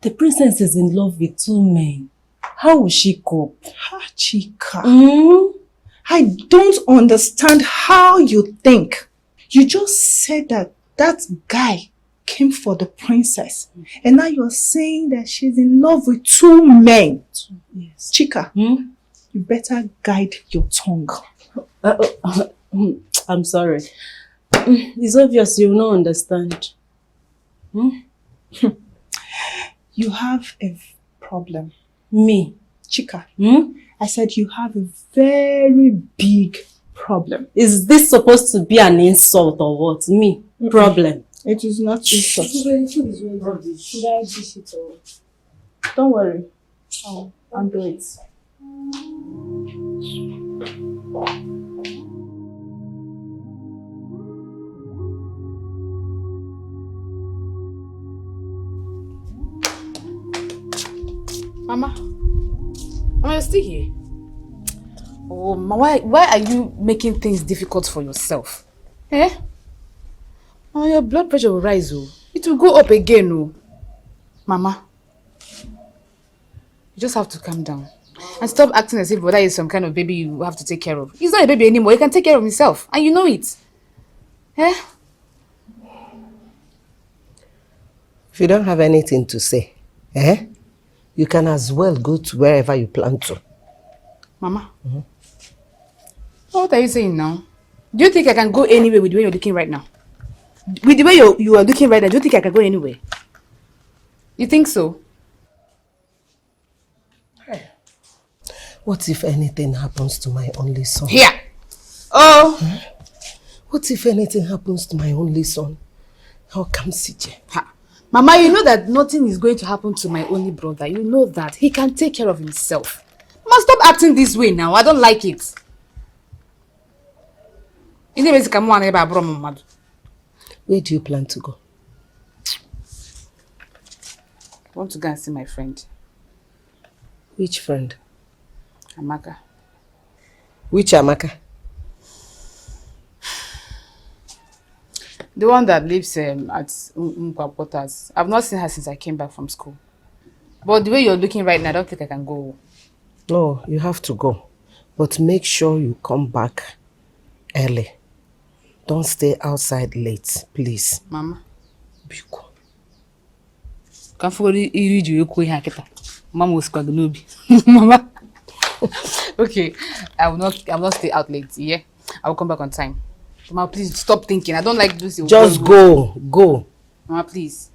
the princess is in love with 2 men. How will she cope? Chika. I don't understand how you think. You just said that that guy came for the princess. And now you're saying that she's in love with 2 men. Yes. Chika, you better guide your tongue. I'm sorry. It's obvious you will not understand. You have a problem. Me? Chika, I said you have a very big problem. Is this supposed to be an insult or what? Me? Problem? It is not insult. Don't worry. I'll do it. Mama, you're still here. Oh, why are you making things difficult for yourself? Eh? Oh, your blood pressure will rise, oh. It will go up again, oh. Mama, you just have to calm down. And stop acting as if brother is some kind of baby you have to take care of. He's not a baby anymore. He can take care of himself. And you know it. Eh? If you don't have anything to say, you can as well go to wherever you plan to. Mama, what are you saying now? Do you think I can go anywhere with the way you're looking right now? With the way you are looking right now, do you think I can go anywhere? You think so? What if anything happens to my only son? Here! Oh! What if anything happens to my only son? How come CJ? Mama, you know that nothing is going to happen to my only brother. You know that. He can take care of himself. Mama, stop acting this way now. I don't like it. Where do you plan to go? I want to go and see my friend. Which friend? Amaka. Which Amaka? The one that lives at Nkwa Quarters. I've not seen her since I came back from school. But the way you're looking right now, I don't think I can go. No, you have to go. But make sure you come back early. Don't stay outside late, please. Mama. Biko. Can't forget you Mama was Mama. Okay, I will not stay out late. Yeah, I will come back on time. Mama, please stop thinking. I don't like this. Just go. Mama, please.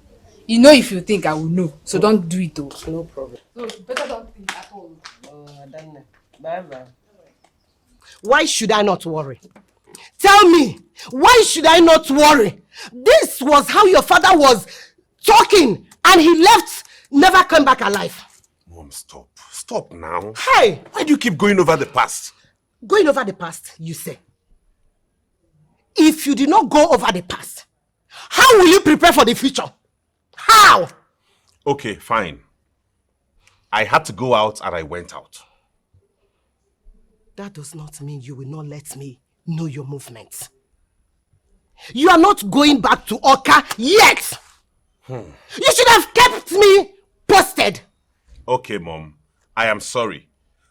You know if you think I will know, so don't do it though. No problem. No, better don't think at all. Bye-bye. Why should I not worry? Tell me, why should I not worry? This was how your father was talking and he left, never came back alive. Mom, stop. Stop now. Hey! Why do you keep going over the past? Going over the past, you say? If you did not go over the past, how will you prepare for the future? How? Okay, fine. I had to go out and I went out. That does not mean you will not let me know your movements. You are not going back to Oka yet. You should have kept me posted. Okay, Mom. I am sorry.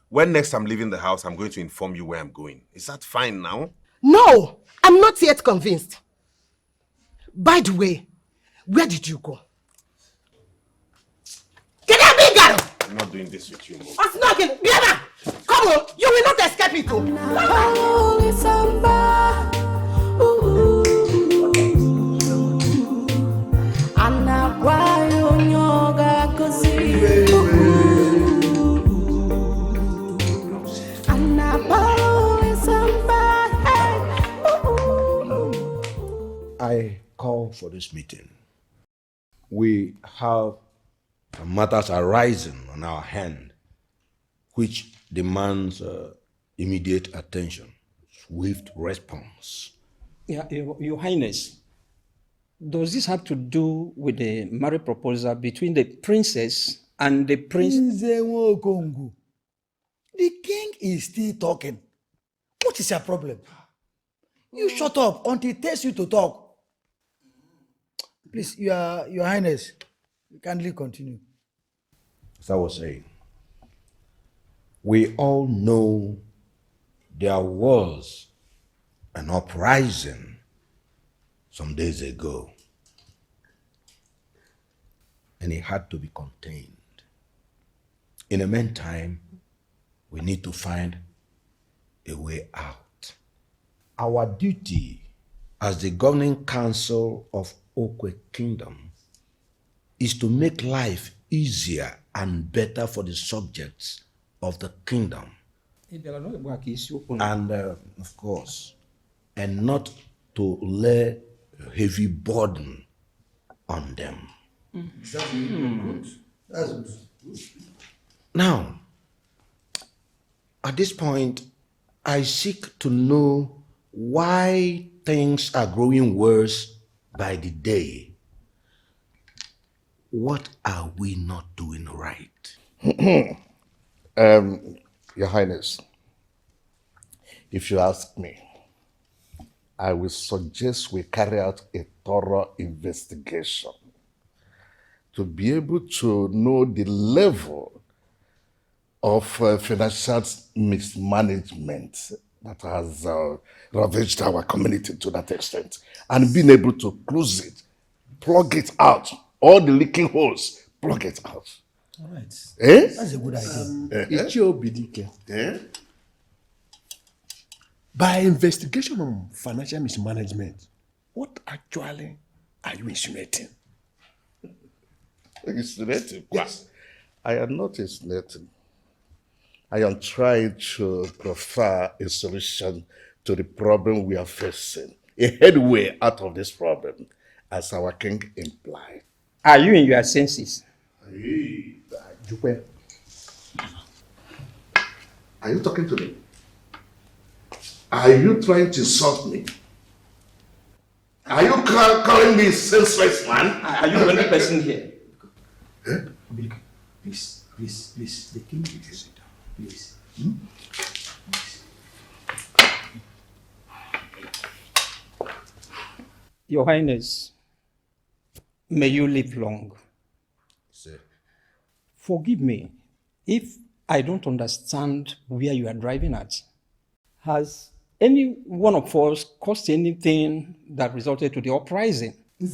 When next I'm leaving the house, I'm going to inform you where I'm going. Is that fine now? No, I'm not yet convinced. By the way, where did you go? I'm not doing this with you, Mom. I'm snuggling. Biana! Come on! You will not escape it, oh! I call for this meeting. We have matters arising on our hand which demands immediate attention, swift response. Yeah, Your Highness, does this have to do with the marriage proposal between the princess and the prince? The king is still talking. What is your problem? You shut up until he tells you to talk. Please, Your Highness, you kindly continue. As I was saying, we all know there was an uprising some days ago, and it had to be contained. In the meantime, we need to find a way out. Our duty as the governing council of Okwe Kingdom is to make life easier and better for the subjects of the kingdom. And of course, and not to lay a heavy burden on them. That's good. Now, at this point, I seek to know why things are growing worse by the day. What are we not doing right? Your Highness, if you ask me, I will suggest we carry out a thorough investigation to be able to know the level of financial mismanagement that has ravaged our community to that extent, and being able to close it, plug it out, all the leaking holes, plug it out. All right. Eh? That's a good idea. By investigation on financial mismanagement, what actually are you insinuating? Insinuating? Yes. I am not insinuating. I am trying to prefer a solution to the problem we are facing, a headway out of this problem, as our king implied. Are you in your senses? Are you talking to me? Are you trying to insult me? Are you calling me senseless man? Are you the only person here? Eh? Please, the king will sit down. Please. Your Highness, may you live long. Sir. Forgive me if I don't understand where you are driving at. Has any one of us caused anything that resulted to the uprising? You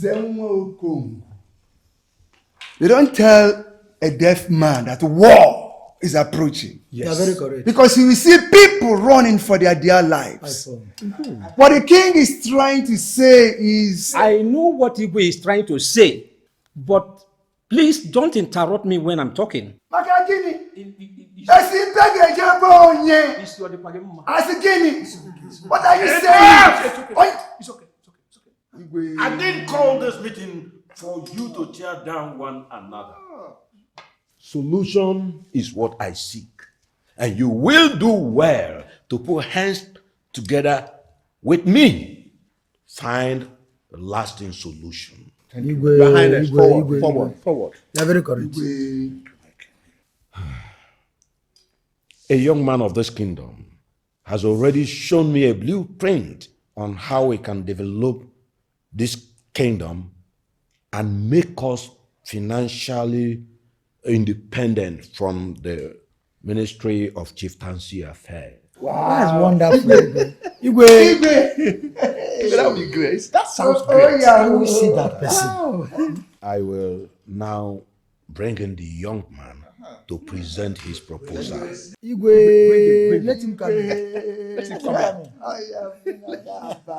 don't tell a deaf man that war is approaching. Yes. You are very correct. Because you will see people running for their dear lives. What the king is trying to say is... I know what Igwe is trying to say, but please don't interrupt me when I'm talking. What are you saying? It's okay. I didn't call this meeting for you to tear down one another. Solution is what I seek. And you will do well to put hands together with me. Find a lasting solution. Your Highness, forward. You are very correct. A young man of this kingdom has already shown me a blueprint on how we can develop this kingdom and make us financially independent from the Ministry of Chieftaincy Affairs. Wow. That's wonderful. Igwe. That would be great. That sounds Oh, great. yeah. Can we see that person? Wow. I will now bring in the young man to present his proposal. Igwe, let him come in. Let him come in.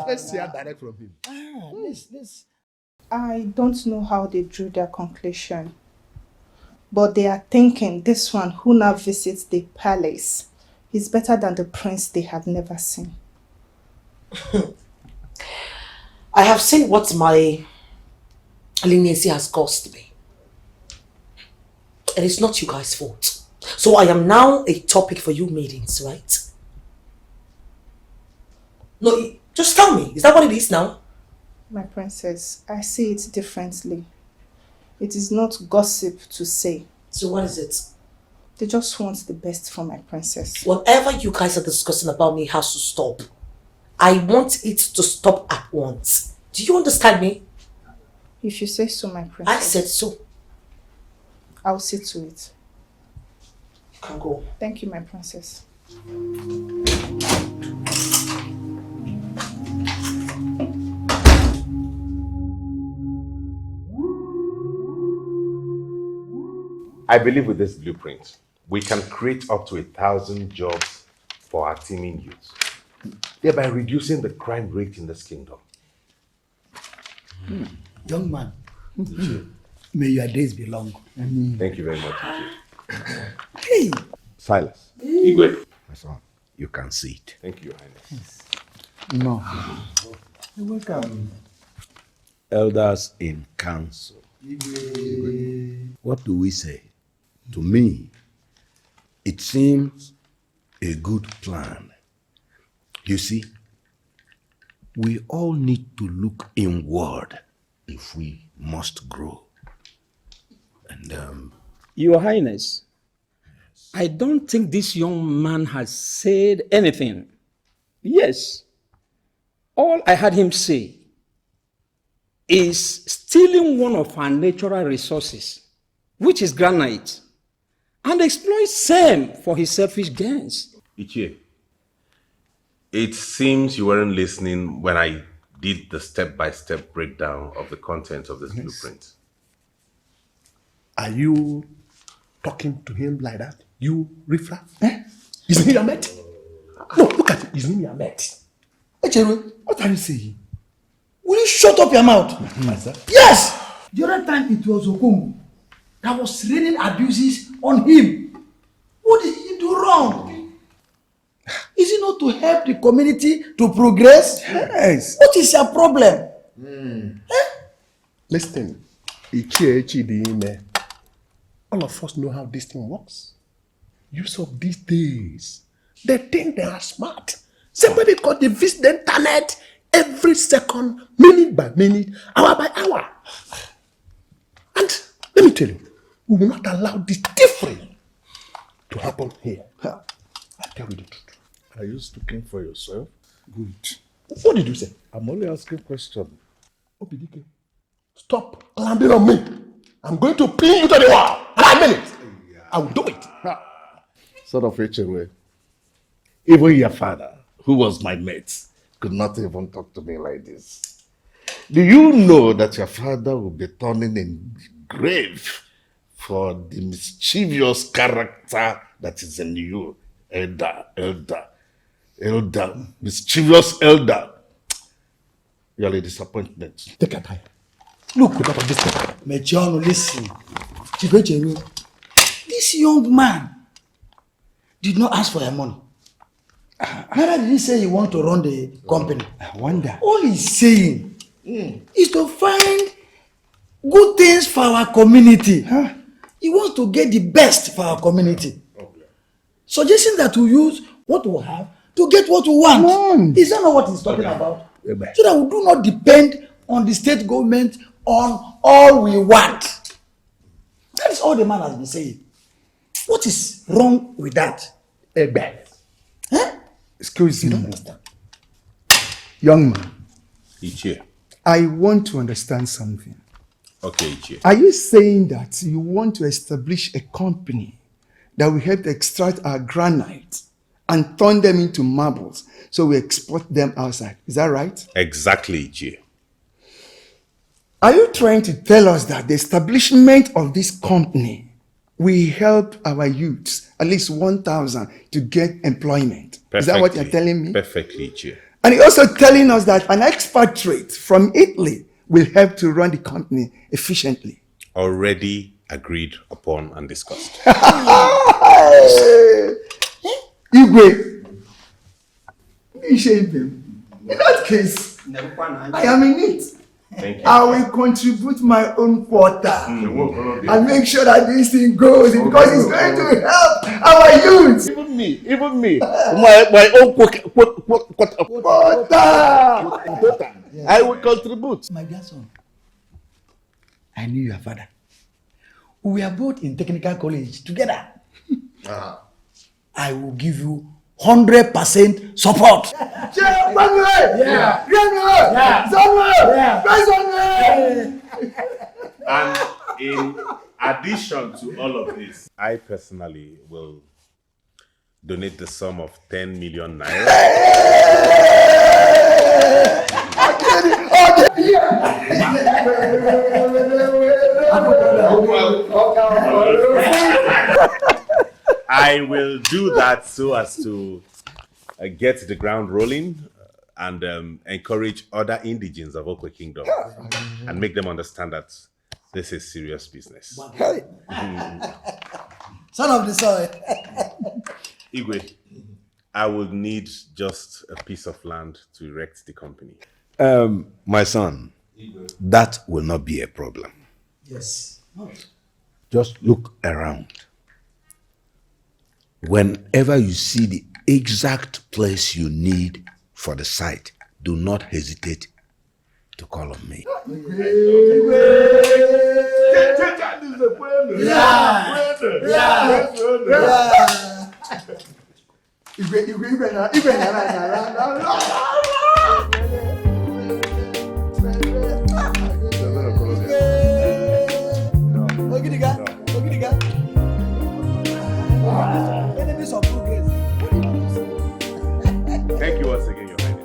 Let's hear direct from him. I don't know how they drew their conclusion, but they are thinking this one who now visits the palace is better than the prince they have never seen. I have seen what my leniency has cost me. And it's not you guys' fault. So I am now a topic for you maidens, right? No, just tell me. Is that what it is now? My princess, I see it differently. It is not gossip to say. So what is it? They just want the best for my princess. Whatever you guys are discussing about me has to stop. I want it to stop at once. Do you understand me? If you say so, my princess. I said so. I'll see to it. You can go. Thank you, my princess. I believe with this blueprint, we can create up to 1,000 jobs for our teeming youth, thereby reducing the crime rate in this kingdom. Young man, may your days be long. Thank you very much, Hey! Silas. Igwe. My son, you can see it. Thank you, Your Highness. No. You're welcome. Elders in council. What do we say? To me, it seems a good plan. You see, we all need to look inward if we must grow. And Your Highness, I don't think this young man has said anything. Yes, all I heard him say is stealing one of our natural resources, which is granite, and exploit same for his selfish gains. Ichie, it seems you weren't listening when I did the step-by-step breakdown of the contents of this blueprint. Are you talking to him like that? You riffraff? Isn't he your mate? No, look at it. Isn't he your mate? Echeru, what are you saying? Will you shut up your mouth? Yes! The other time it was Okongu that was raining abuses on him. What did he do wrong? Is it not to help the community to progress? Yes. What is your problem? Listen, Ichie, all of us know how this thing works. Use of these days, they think they are smart. Simply because they visit the internet every second, minute by minute, hour by hour. And let me tell you, we will not allow this difference to happen here. I tell you the truth. Are you speaking for yourself? Good. What did you say? I'm only asking a question. Obidike, stop landing on me. I'm going to pin you to the wall. And I mean it. I will do it. Son of Echewe, even your father, who was my mate, could not even talk to me like this. Do you know that your father will be turning in the grave for the mischievous character that is in you? Elder, mischievous elder. You are a disappointment. Take a time. Look at this thing. Mechiano, listen. Chigocheru, this young man did not ask for your money. Neither did he say he want to run the company. I wonder. All he's saying is to find good things for our community. He wants to get the best for our community. Suggesting that we use what we have to get what we want. Is that not what he's talking about? So that we do not depend on the state government on all we want. That is all the man has been saying. What is wrong with that? Excuse me. You don't understand. Young man, Ichie. I want to understand something. Okay, Ichie. Are you saying that you want to establish a company that will help to extract our granite and turn them into marbles. So we export them outside. Is that right? Exactly, J. Are you trying to tell us that the establishment of this company will help our youths, at least 1,000, to get employment? Is that what you're telling me? Perfectly, J. And you're also telling us that an expatriate from Italy will help to run the company efficiently. Already agreed upon and discussed. Igwe, in that case, I am in it. Thank you. I will contribute my own quota and make sure that this thing goes because it's going to help our youth. Even me. My own quota. I will contribute. My dear son, I knew your father. We are both in technical college together. I will give you 100% support. And in addition to all of this, I personally will donate the sum of 10 million naira. I will do that so as to get the ground rolling and encourage other indigenes of Okwe Kingdom and make them understand that this is serious business. Son of the soil. Igwe, I would need just a piece of land to erect the company. My son, that will not be a problem. Yes. Just look around. Whenever you see the exact place you need for the site, do not hesitate to call on me. Thank you once again, Your Highness.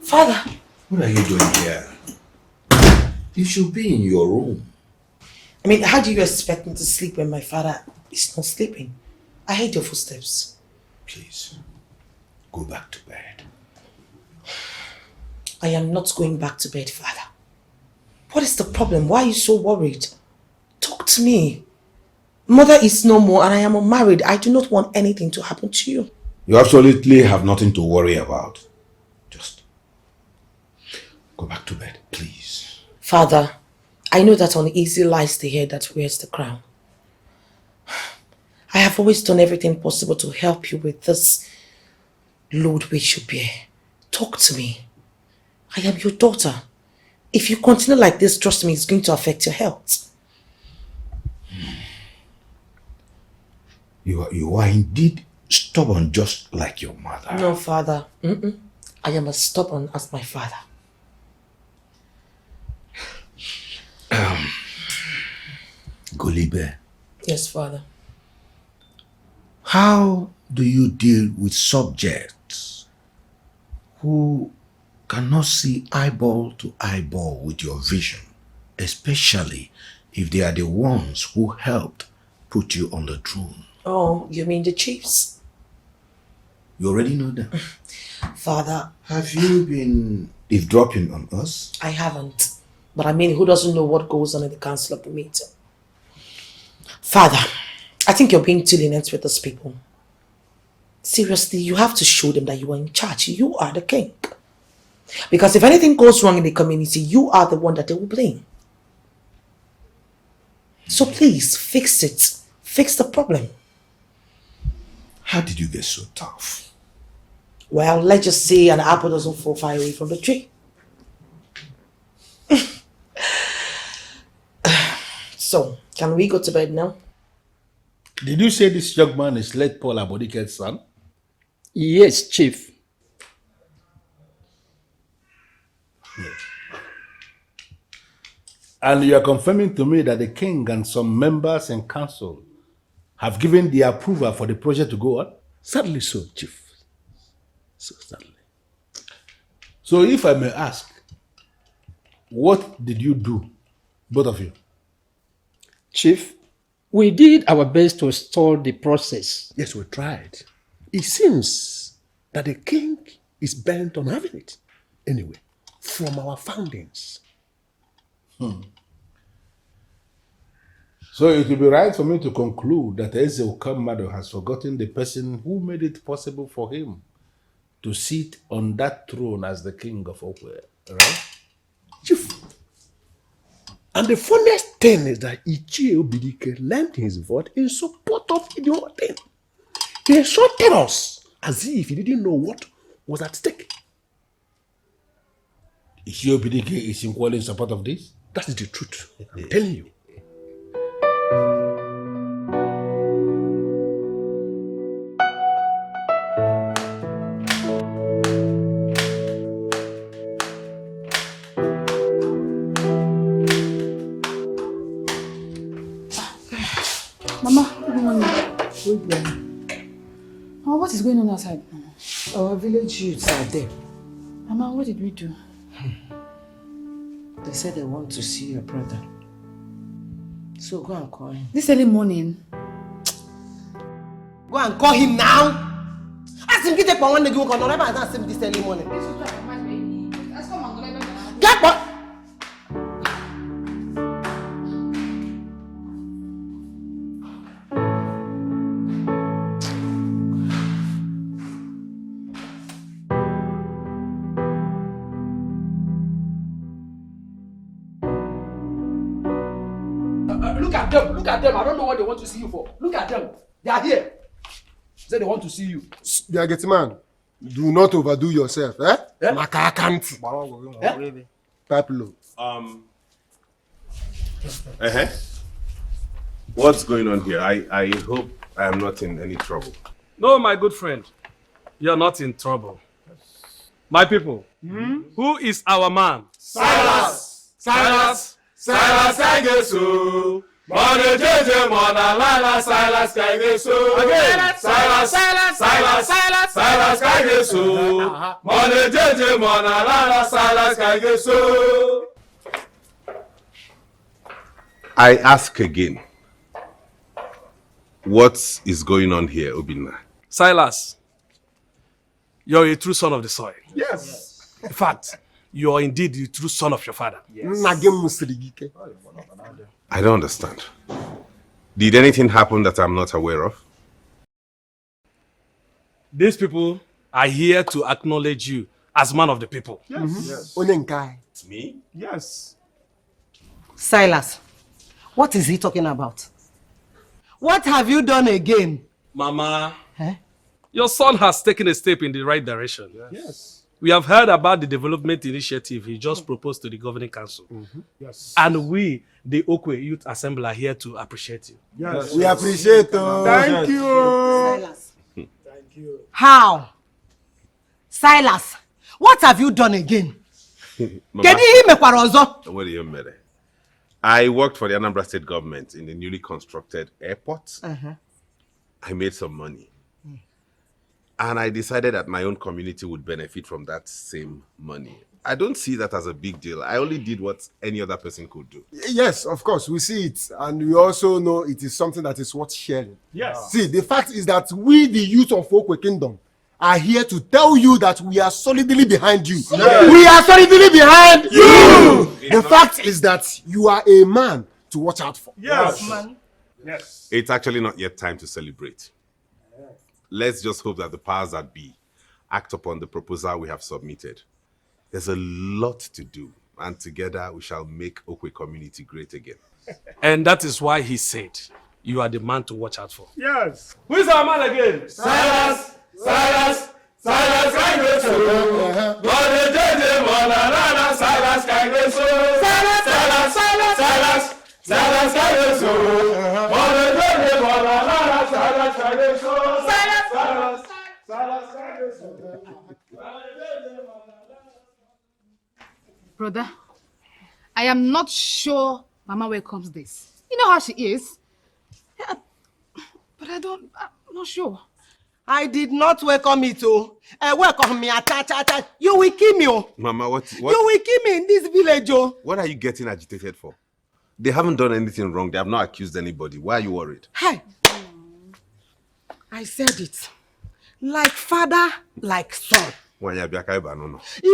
Father. What are you doing here? You should be in your room. I mean, how do you expect me to sleep when my father is not sleeping? I heard your footsteps. Please, go back to bed. I am not going back to bed, Father. What is the problem? Why are you so worried? Talk to me. Mother is no more and I am unmarried. I do not want anything to happen to you. You absolutely have nothing to worry about. Just go back to bed, please. Father, I know that uneasy lies the head that wears the crown. I have always done everything possible to help you with this load which you bear. Talk to me. I am your daughter. If you continue like this, trust me, it's going to affect your health. You are indeed stubborn, just like your mother. No, Father. I am as stubborn as my father. Golibe, Yes, Father. how do you deal with subjects who cannot see eyeball to eyeball with your vision, especially if they are the ones who helped put you on the throne? Oh, you mean the chiefs? You already know that. Father. Have you been eavesdropping on us? I haven't. But I mean, who doesn't know what goes on in the council of the meeting? Father, I think you're being too lenient with these people. Seriously, you have to show them that you are in charge. You are the king. Because if anything goes wrong in the community, you are the one that they will blame. So please, fix it. Fix the problem. How did you get so tough? Well, let's just say an apple doesn't fall far away from the tree. So, can we go to bed now? Did you say this young man is late Paul Abodike's son? Yes, Chief. And you are confirming to me that the king and some members in council have given the approval for the project to go on? Sadly so, Chief. So sadly. So if I may ask, what did you do, both of you? Chief, we did our best to stall the process. Yes, we tried. It seems that the king is bent on having it. Anyway, from our foundings. So it will be right for me to conclude that Eze Okamado has forgotten the person who made it possible for him to sit on that throne as the king of Okwe, right? Chief. And the funniest thing is that Ichie Obidike lent his vote in support of the whole thing. He insulted us as if he didn't know what was at stake. Ichie Obidike is in support of this? That is the truth. I'm telling you. Mama, good morning. Good morning. Mama, what is going on outside? Our village youths are there. Mama, what did we do? They said they want to see your brother. So go and call him. This early morning? Go and call him now! Ask him to take one day, go and ask him this early morning. Get back! Look at them. I don't know what they want to see you for. Look at them. They are here. Say they want to see you. Dear Getiman, do not overdo yourself, eh? Maka can't. Type low. What's going on here? I hope I am not in any trouble. No, my good friend. You're not in trouble. My people, who is our man? Silas! Silas! Silas Kaigesu! Mone jeje mona lala Silas Kaigesu! Again! Silas! Silas Kaigesu! Mone jeje mona lala Silas Kaigesu! I ask again, what is going on here, Obinna? Silas, you're a true son of the soil. Yes. In fact, you are indeed the true son of your father. I don't understand. Did anything happen that I'm not aware of? These people are here to acknowledge you as man of the people. Yes. Me? Yes. Silas, what is he talking about? What have you done again? Mama, your son has taken a step in the right direction. Yes. We have heard about the development initiative he just proposed to the governing council. Yes. And we, the Okwe Youth Assembly, are here to appreciate you. Yes. We appreciate it. Thank you. Silas. Thank you. How? Silas, what have you done again? What do you mean? I worked for the Anambra State government in the newly constructed airport. I made some money. And I decided that my own community would benefit from that same money. I don't see that as a big deal. I only did what any other person could do. Yes, of course, we see it. And we also know it is something that is worth sharing. Yes. See, the fact is that we, the youth of Okwe Kingdom, are here to tell you that we are solidly behind you. Yes. We are solidly behind you! The fact is that you are a man to watch out for. Yes. Man. Yes. It's actually not yet time to celebrate. Let's just hope that the powers that be act upon the proposal we have submitted. There's a lot to do, and together we shall make Okwe community great again. And that is why he said, you are the man to watch out for. Yes. Who is our man again? Silas! Silas Kaigesu! Mone jeje mona lala Silas Kaigesu! Silas Kaigesu! Brother, I am not sure Mama welcomes this. You know how she is. Yeah, but I'm not sure. I did not welcome it, oh. Welcome me, you will kill me, oh. Mama, what? You will kill me in this village, oh. What are you getting agitated for? They haven't done anything wrong. They have not accused anybody. Why are you worried? Hey, I said it. Like father, like son. No. You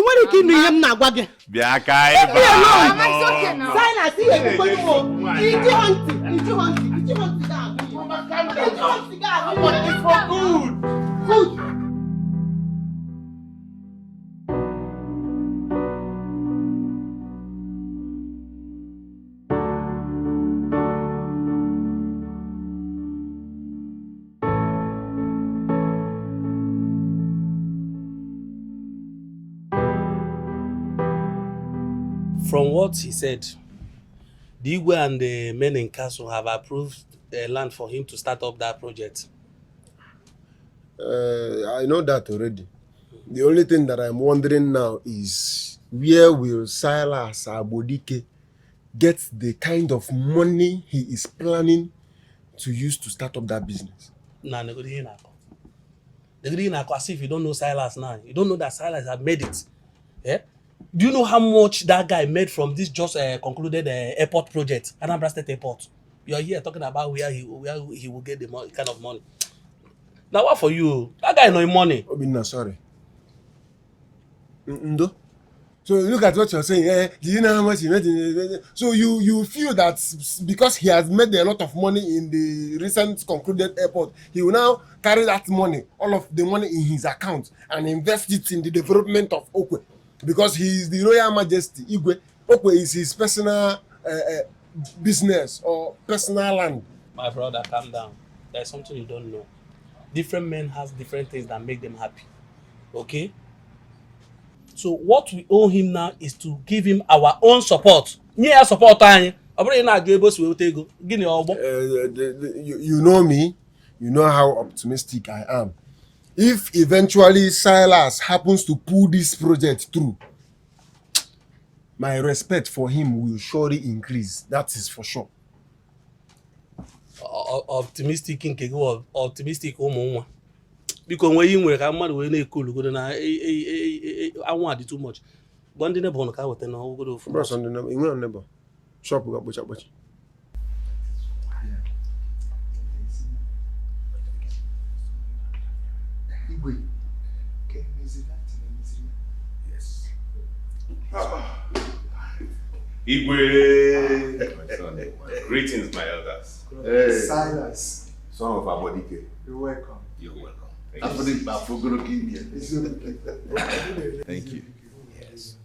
want to kill me, him now, Waggy. Silence, From what he said, the Igwe and the men in castle have approved land for him to start up that project. I know that already. The only thing that I'm wondering now is where will Silas Abodike get the kind of money he is planning to use to start up that business? Nah, as if you don't know Silas now. You don't know that Silas has made it. Yeah? Do you know how much that guy made from this just concluded airport project, Anambra State Airport? You're here talking about where he will get the kind of money. Now what for you? That guy no money. Obinna, sorry. Ndo. So look at what you're saying. Do you know how much he made? So you feel that because he has made a lot of money in the recent concluded airport, he will now carry that money, all of the money in his account, and invest it in the development of Okwe. Because he is the Royal Majesty. Igwe. Okwe is his personal business or personal land. My brother, calm down. There's something you don't know. Different men have different things that make them happy. Okay? So what we owe him now is to give him our own support. You support you know me. You know how optimistic I am. If eventually Silas happens to pull this project through, my respect for him will surely increase. That is for sure. Optimistic optimistic because when you work, I'm not really cool. I want it too much. One day, never car with no go for us on the neighbor. Shop got butcher. Yes. Igwe, my son. Greetings, my elders. Hey. Silas, son of Abodike. You're welcome. You're welcome. Thank you. Yes.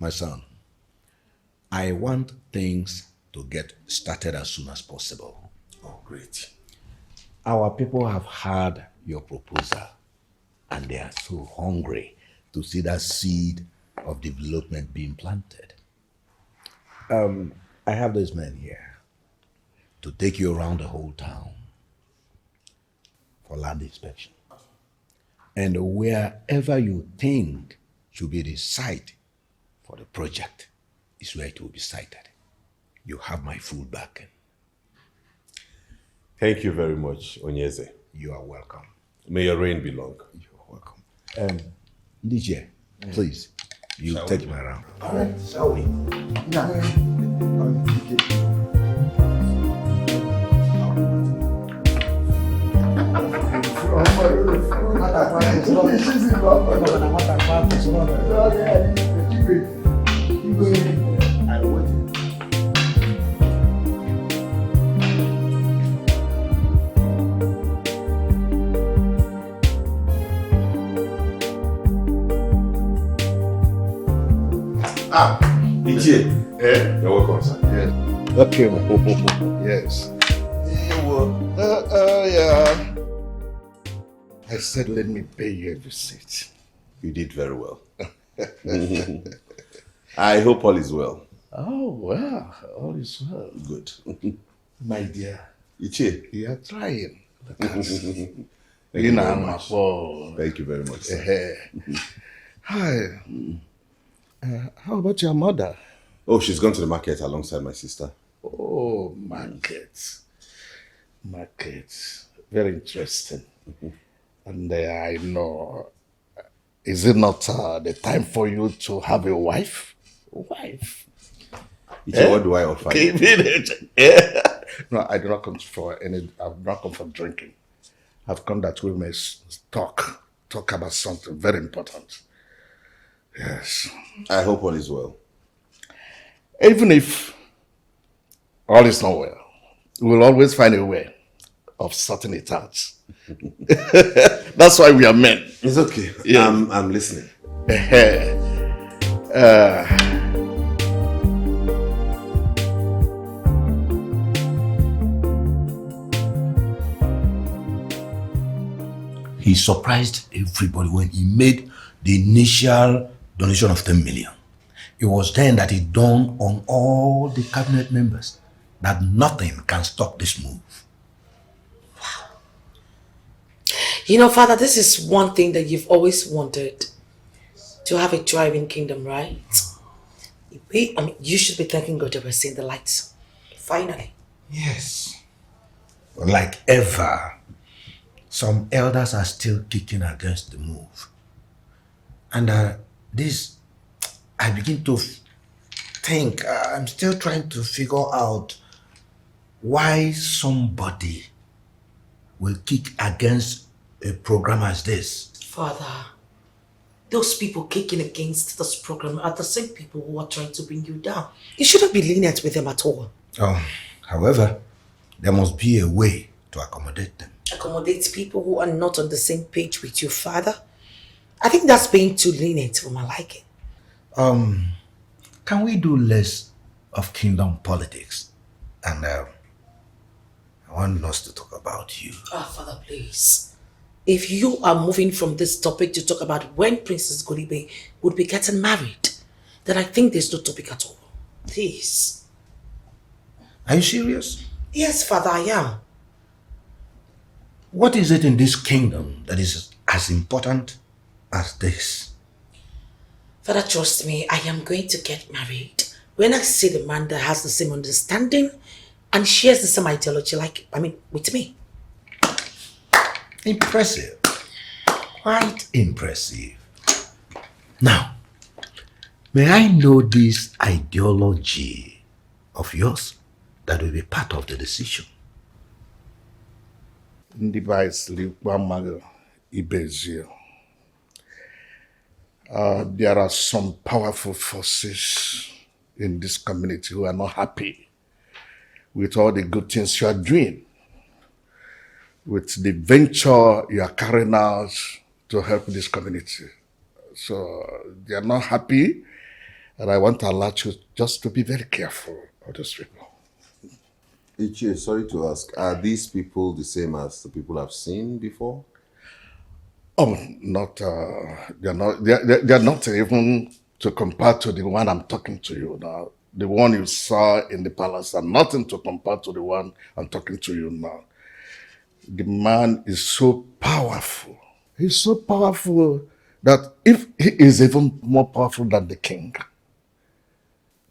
My son, I want things to get started as soon as possible. Oh, great. Our people have heard your proposal and they are so hungry to see that seed of development being planted. I have these men here to take you around the whole town for land inspection. And wherever you think should be the site for the project is where it will be sited. You have my full backing. Thank you very much, Onyeze. You are welcome. May your reign be long. You are welcome. DJ, please, you Shall take we? me around. All right, shall we? DJ. Yeah. You're welcome, sir. Yes. Okay, man. Yes. Yeah. I said, let me pay you a visit. You did very well. I hope all is well. Oh, well, all is well. Good. My dear. Ichie. You are trying. Thank you very much. Thank you very much. Hi. How about your mother? Oh, she's gone to the market alongside my sister. Oh, market. Very interesting. And I know, is it not the time for you to have a wife? Wife? Ichie, what do I offer? No, I do not come for any, I've not come for drinking. I've come that we may talk about something very important. Yes. I hope all is well. Even if all is not well, we'll always find a way of sorting it out. That's why we are men. It's okay. Yeah. I'm listening. He surprised everybody when he made the initial donation of 10 million. It was then that it dawned on all the cabinet members that nothing can stop this move. You know, Father, this is one thing that you've always wanted. To have a thriving kingdom, right? You should be thanking God that we're seeing the lights. Finally. Yes. Like ever, some elders are still kicking against the move. And I begin to think, I'm still trying to figure out why somebody will kick against a program as this. Father, those people kicking against this program are the same people who are trying to bring you down. You shouldn't be lenient with them at all. However, there must be a way to accommodate them. Accommodate people who are not on the same page with you, Father? I think that's being too lenient for my liking. Can we do less of kingdom politics? And I want us to talk about you. Father, please. If you are moving from this topic to talk about when Princess Golibe would be getting married, then I think there's no topic at all. Please. Are you serious? Yes, Father, I am. What is it in this kingdom that is as important as this? Father, trust me, I am going to get married when I see the man that has the same understanding and shares the same ideology with me. Impressive. Quite impressive. Now, may I know this ideology of yours that will be part of the decision? There are some powerful forces in this community who are not happy with all the good things you are doing, with the venture you are carrying out to help this community. So they are not happy, and I want to alert you just to be very careful of those people. Ichie, sorry to ask, are these people the same as the people I've seen before? Oh, not, they're not even to compare to the one I'm talking to you now. The one you saw in the palace are nothing to compare to the one I'm talking to you now. The man is so powerful. He's so powerful that if he is even more powerful than the king,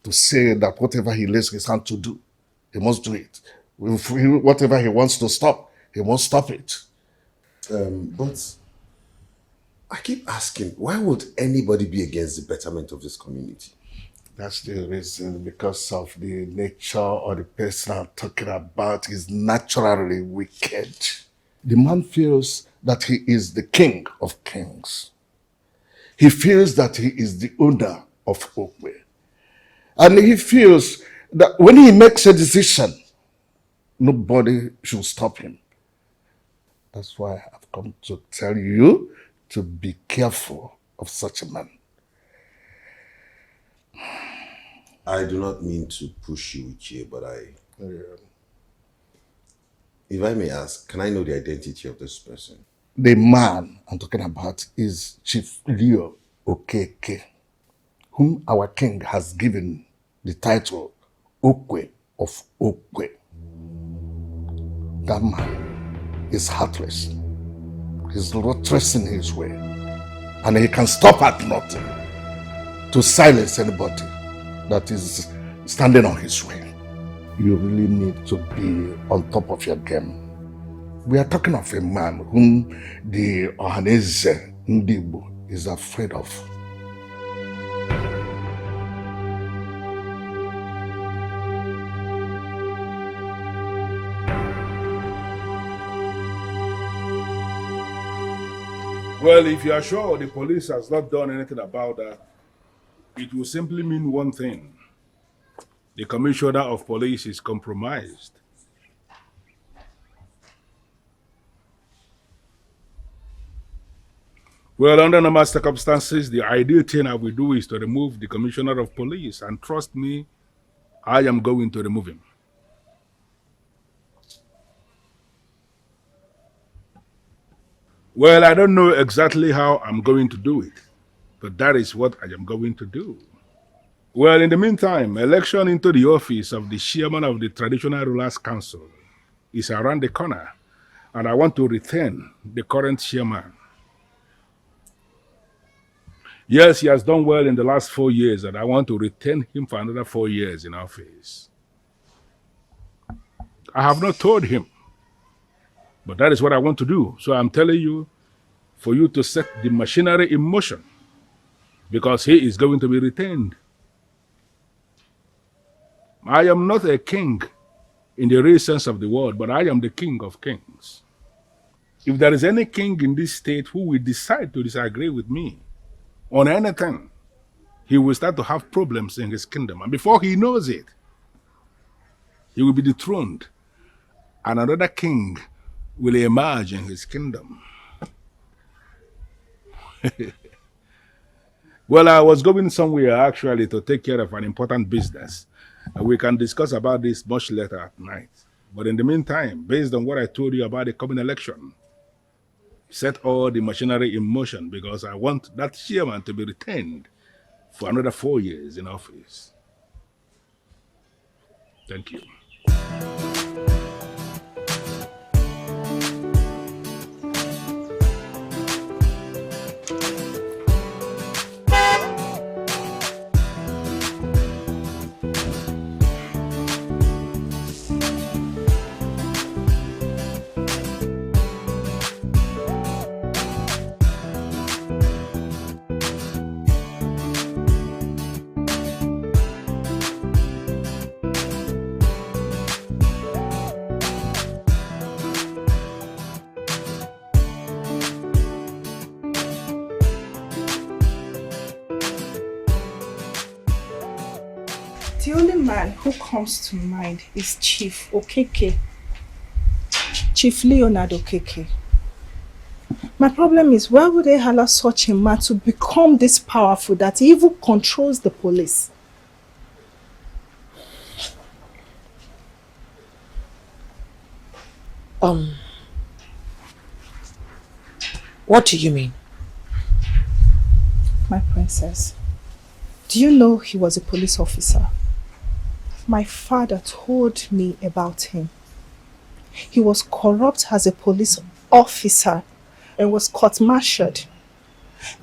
to say that whatever he lays his hand to do, he must do it. Whatever he wants to stop, he must stop it. But I keep asking, why would anybody be against the betterment of this community? That's the reason, because of the nature or the person I'm talking about is naturally wicked. The man feels that he is the king of kings. He feels that he is the owner of Okwe. And he feels that when he makes a decision, nobody should stop him. That's why I've come to tell you to be careful of such a man. I do not mean to push you, Ichie, but if I may ask, can I know the identity of this person? The man I'm talking about is Chief Leo Okeke, whom our king has given the title Okwe of Okwe. That man is heartless. He's ruthless in his way. And he can stop at nothing to silence anybody that is standing on his way. You really need to be on top of your game. We are talking of a man whom the Ohaneze Ndibo is afraid of. Well, if you are sure the police has not done anything about that, it will simply mean one thing. The commissioner of police is compromised. Well, under normal circumstances, the ideal thing I will do is to remove the commissioner of police. And trust me, I am going to remove him. Well, I don't know exactly how I'm going to do it, but that is what I am going to do. Well, in the meantime, election into the office of the chairman of the Traditional Rulers Council is around the corner, and I want to retain the current chairman. Yes, he has done well in the last 4 years, and I want to retain him for another 4 years in office. I have not told him, but that is what I want to do. So I'm telling you, for you to set the machinery in motion, because he is going to be retained. I am not a king in the real sense of the word, but I am the king of kings. If there is any king in this state who will decide to disagree with me on anything, he will start to have problems in his kingdom. And before he knows it, he will be dethroned, and another king will emerge in his kingdom. Well, I was going somewhere actually to take care of an important business. We can discuss about this much later at night. But in the meantime, based on what I told you about the coming election, set all the machinery in motion, because I want that chairman to be retained for another 4 years in office. Thank you. The only man who comes to mind is Chief Okeke. Chief Leonard Okeke. My problem is, why would they allow such a man to become this powerful that he even controls the police? What do you mean? My princess, do you know he was a police officer? My father told me about him. He was corrupt as a police officer and was court-martialed.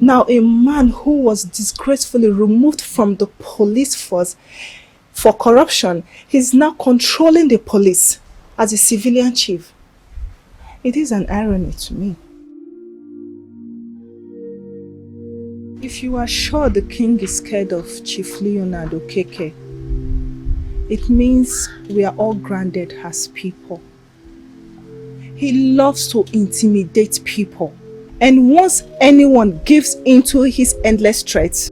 Now a man who was disgracefully removed from the police force for corruption, he's now controlling the police as a civilian chief. It is an irony to me. If you are sure the king is scared of Chief Leonard Okeke, it means we are all grounded as people. He loves to intimidate people. And once anyone gives into his endless threats,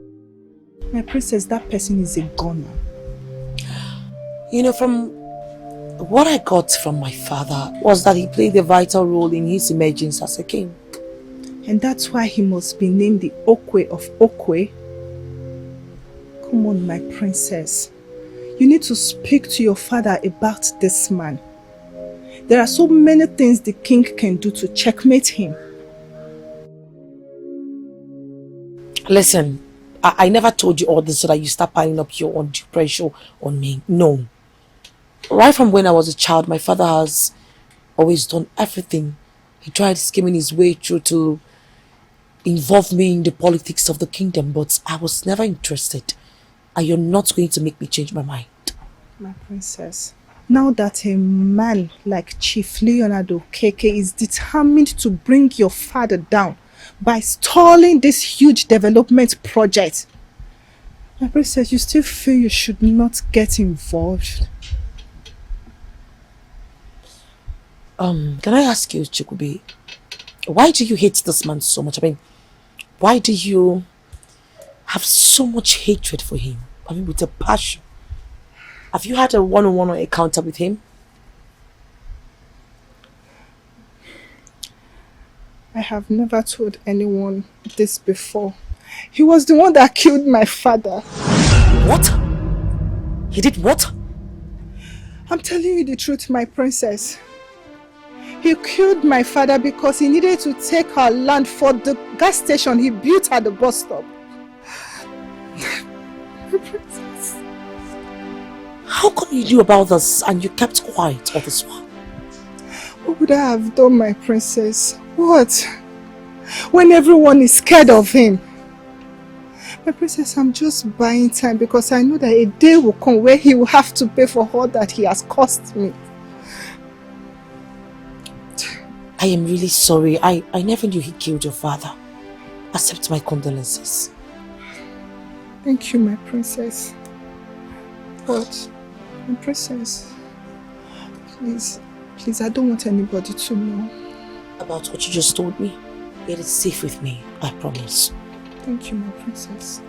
my princess, that person is a goner. You know, from what I got from my father was that he played a vital role in his emergence as a king. And that's why he must be named the Okwe of Okwe. Come on, my princess. You need to speak to your father about this man. There are so many things the king can do to checkmate him. Listen, I never told you all this so that you start piling up your undue pressure on me. No. Right from when I was a child, my father has always done everything. He tried scheming his way through to involve me in the politics of the kingdom, but I was never interested. And you're not going to make me change my mind. My princess, now that a man like Chief Leonardo Keke is determined to bring your father down by stalling this huge development project, my princess, you still feel you should not get involved? Can I ask you, Chikubi, why do you hate this man so much? I mean, why do you have so much hatred for him? I mean, with a passion. Have you had a one-on-one encounter with him? I have never told anyone this before. He was the one that killed my father. What? He did what? I'm telling you the truth, my princess. He killed my father because he needed to take our land for the gas station he built at the bus stop. How come you knew about this and you kept quiet all this while? What would I have done, my princess? What? When everyone is scared of him. My princess, I'm just buying time because I know that a day will come where he will have to pay for all that he has cost me. I am really sorry. I never knew he killed your father. Accept my condolences. Thank you, my princess. But, my princess, please, I don't want anybody to know. About what you just told me? It is safe with me, I promise. Thank you, my princess.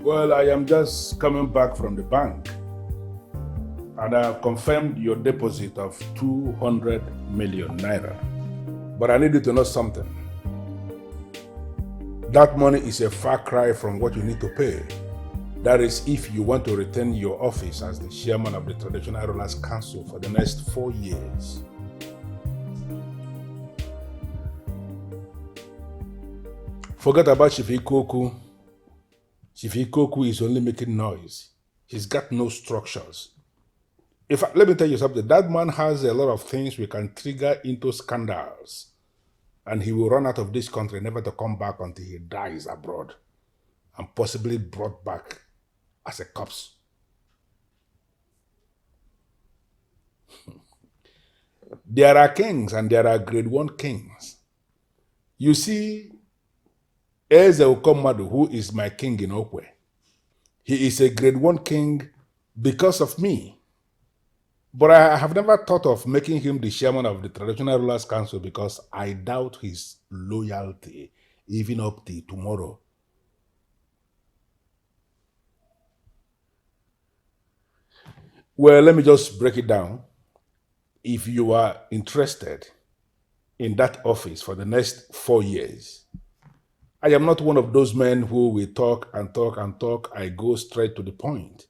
Well, I am just coming back from the bank and I have confirmed your deposit of 200 million naira. But I need you to know something. That money is a far cry from what you need to pay. That is if you want to retain your office as the chairman of the Traditional Rulers Council for the next 4 years. Forget about Chief Ikoku. Chief Ikoku is only making noise. He's got no structures. Let me tell you something, that man has a lot of things we can trigger into scandals. And he will run out of this country never to come back until he dies abroad. And possibly brought back as a corpse. There are kings and there are grade 1 kings. You see, Eze Okomadu, who is my king in Okwe, he is a grade 1 king because of me. But I have never thought of making him the chairman of the Traditional Rulers Council because I doubt his loyalty even up to tomorrow. Well, let me just break it down. If you are interested in that office for the next 4 years, I am not one of those men who will talk and talk and talk. I go straight to the point.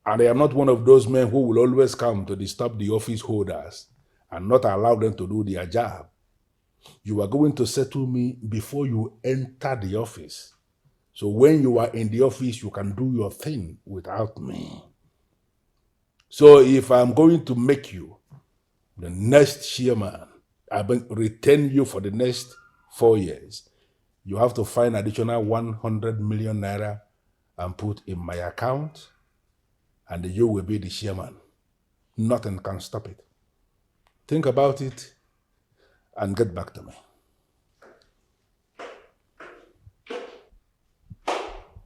And I am not one of those men who will always come to disturb the office holders and not allow them to do their job. You are going to settle me before you enter the office. So when you are in the office, you can do your thing without me. So if I'm going to make you the next chairman, I will retain you for the next 4 years, you have to find additional 100 million naira and put in my account, and you will be the chairman. nothing can stop it. Think about it and get back to me.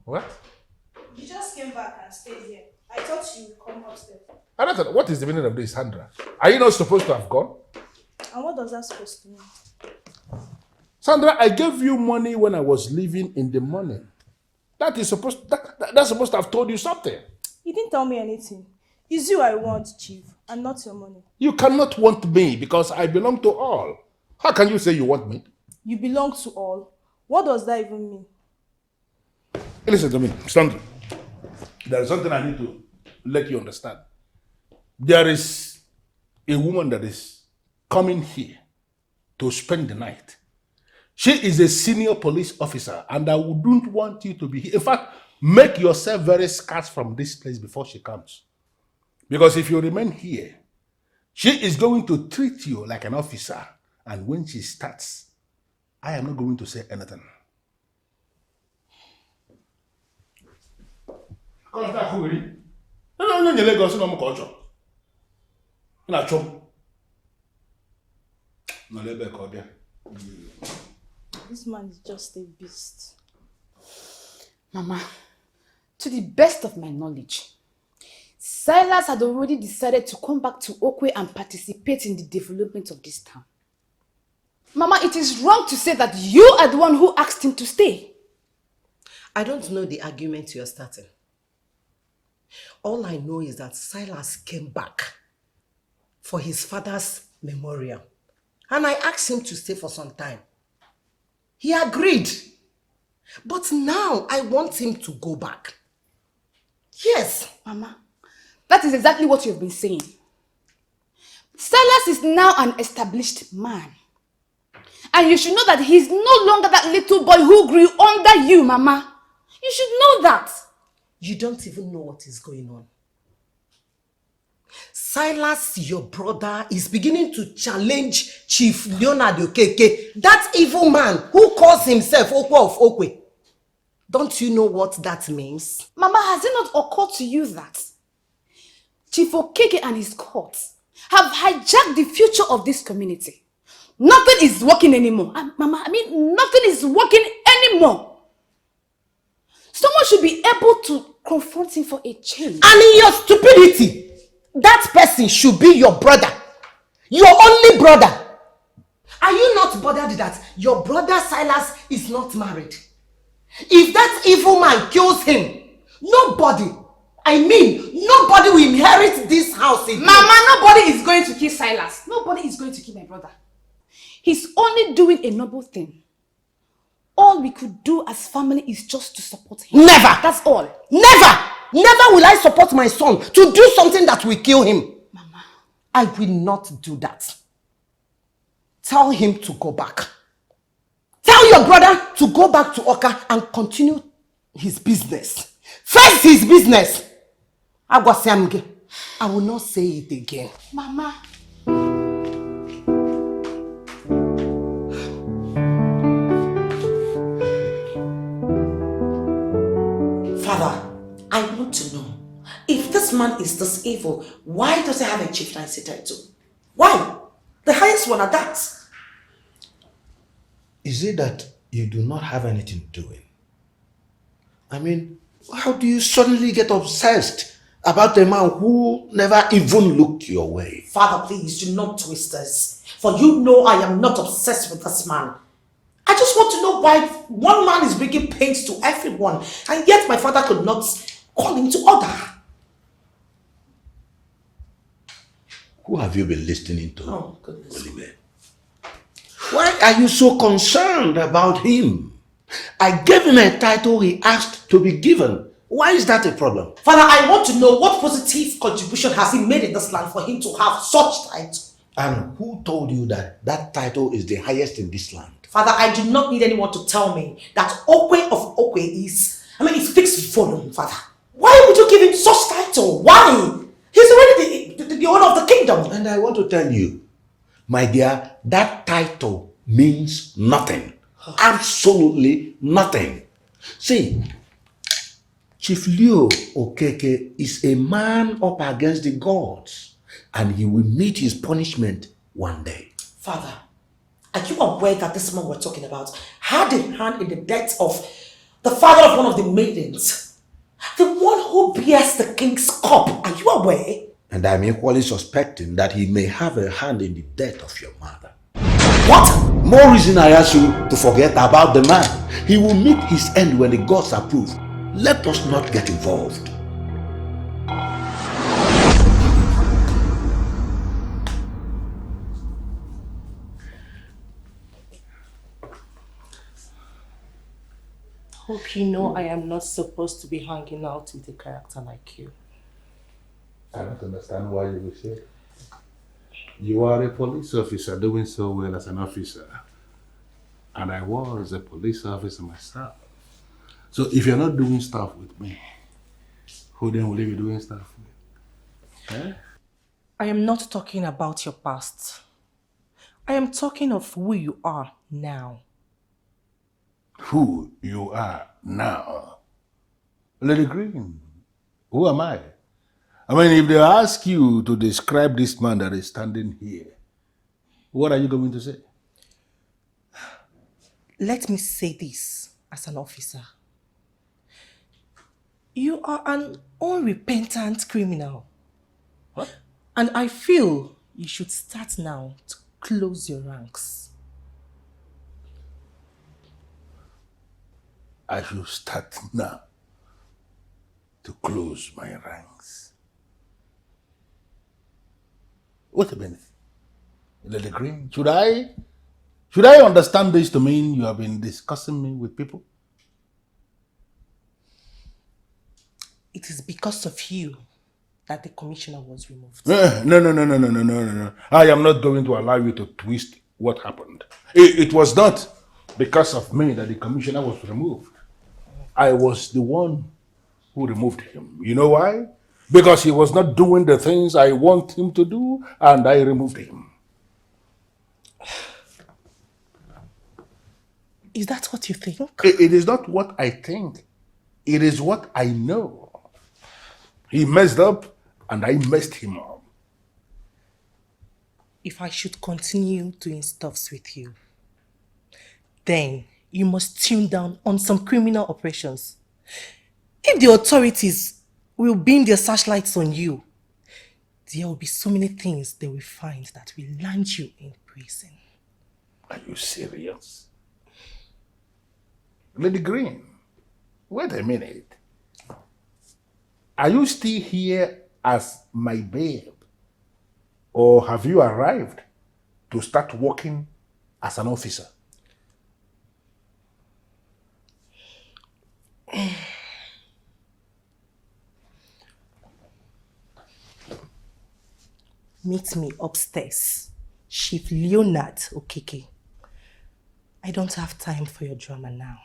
What? You just came back and stayed here. I thought you would come upstairs. What is the meaning of this, Sandra? Are you not supposed to have gone? And what does that supposed to mean? Sandra, I gave you money when I was leaving in the morning. That's supposed to have told you something. You didn't tell me anything. It's you I want, Chief, and not your money. You cannot want me because I belong to all. How can you say you want me? You belong to all. What does that even mean? Listen to me, Sandra. There is something I need to let you understand. There is a woman that is coming here to spend the night. She is a senior police officer, and I wouldn't want you to be here. In fact, make yourself very scarce from this place before she comes. Because if you remain here, she is going to treat you like an officer. And when she starts, I am not going to say anything. This man is just a beast. Mama, to the best of my knowledge, Silas had already decided to come back to Okwe and participate in the development of this town. Mama, it is wrong to say that you are the one who asked him to stay. I don't know the argument you are starting. All I know is that Silas came back for his father's memorial. And I asked him to stay for some time. He agreed. But now I want him to go back. Yes. Mama, that is exactly what you've been saying. Silas is now an established man. And you should know that he's no longer that little boy who grew under you, Mama. You should know that. You don't even know what is going on. Silas, your brother, is beginning to challenge Chief Leonard Okeke, that evil man who calls himself Okwe of Okwe. Don't you know what that means? Mama, has it not occurred to you that Chief Okeke and his courts have hijacked the future of this community? Nothing is working anymore. Mama, nothing is working anymore. Someone should be able to confront him for a change. And in your stupidity, that person should be your brother. Your only brother. Are you not bothered that your brother Silas is not married? If that evil man kills him, nobody will inherit this house again. Mama, nobody is going to kill Silas. Nobody is going to kill my brother. He's only doing a noble thing. All we could do as family is just to support him. Never! That's all. Never! Never will I support my son to do something that will kill him. Mama. I will not do that. Tell him to go back. Tell your brother to go back to Oka and continue his business. First his business. I will not say it again. Mama. Father, I want to know, if this man is this evil, why does he have a chieftaincy title? Why? The highest one at that. Is it that you do not have anything doing? How do you suddenly get obsessed about a man who never even looked your way? Father, please do not twist this. For you know I am not obsessed with this man. I just want to know why one man is bringing pains to everyone, and yet my father could not call him to order. Who have you been listening to? Oh, goodness. Oliver? Why are you so concerned about him? I gave him a title he asked to be given. Why is that a problem? Father, I want to know what positive contribution has he made in this land for him to have such title. And who told you that that title is the highest in this land? Father, I do not need anyone to tell me that Okwe of Okwe is, it speaks volume, Father. Why would you give him such title? Why? He's already the owner of the kingdom. And I want to tell you, my dear, that title means nothing. Absolutely nothing. See, Chief Leo Okeke is a man up against the gods. and he will meet his punishment one day. Father, are you aware that this man we're talking about had a hand in the death of the father of one of the maidens? The one who bears the king's cup. Are you aware? And I'm equally suspecting that he may have a hand in the death of your mother. What? More reason I ask you to forget about the man. He will meet his end when the gods approve. Let us not get involved. Hope you know I am not supposed to be hanging out with a character like you. I don't understand why you will say. You are a police officer doing so well as an officer. And I was a police officer myself. So if you're not doing stuff with me, who then will you be doing stuff with? Eh? I am not talking about your past. I am talking of who you are now. Who you are now? Lady Green, who am I? I mean, if they ask you to describe this man that is standing here, what are you going to say? Let me say this as an officer. You are an unrepentant criminal. What? And I feel you should start now to close your ranks. I should start now to close my ranks. Wait a minute. Lady Green, should I understand this to mean you have been discussing me with people? It is because of you that the commissioner was removed. No. I am not going to allow you to twist what happened. It was not because of me that the commissioner was removed. I was the one who removed him. You know why? Because he was not doing the things I want him to do, and I removed him. Is that what you think? It is not what I think. It is what I know. He messed up, and I messed him up. If I should continue doing stuffs with you, then you must tune down on some criminal operations. If the authorities will beam their searchlights on you, there will be so many things they will find that will land you in prison. Are you serious? Lady Green, wait a minute. Are you still here as my babe? Or have you arrived to start working as an officer? Meet me upstairs, Chief Leonard Okeke. I don't have time for your drama now.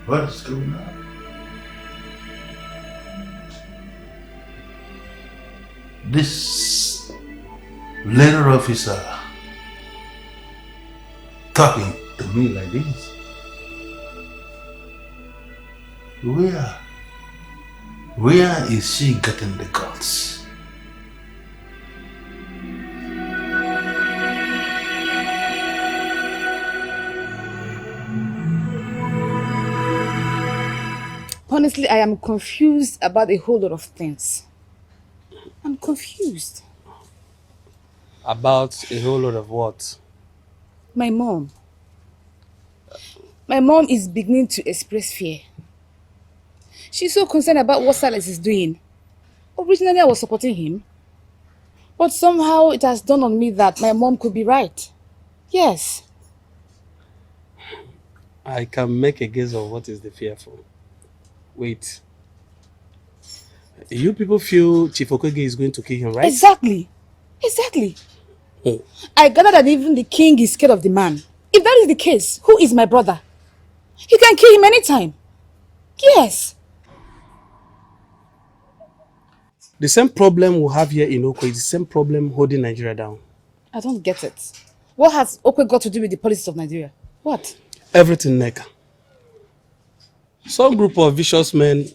What is going on? This letter officer talking to me like this. Where is she getting the guts? Honestly, I am confused about a whole lot of things. I'm confused. About a whole lot of what? My mom. My mom is beginning to express fear. She's so concerned about what Silas is doing. Originally, I was supporting him. But somehow it has dawned on me that my mom could be right. Yes. I can make a guess of what is the fear for. Wait. You people feel Chief Okege is going to kill him, right? Exactly. Exactly. I gather that even the king is scared of the man. If that is the case, who is my brother? You can kill him anytime. Yes. The same problem we have here in Okwe is the same problem holding Nigeria down. I don't get it. What has Okwe got to do with the politics of Nigeria? What? Everything, Neka. Some group of vicious men,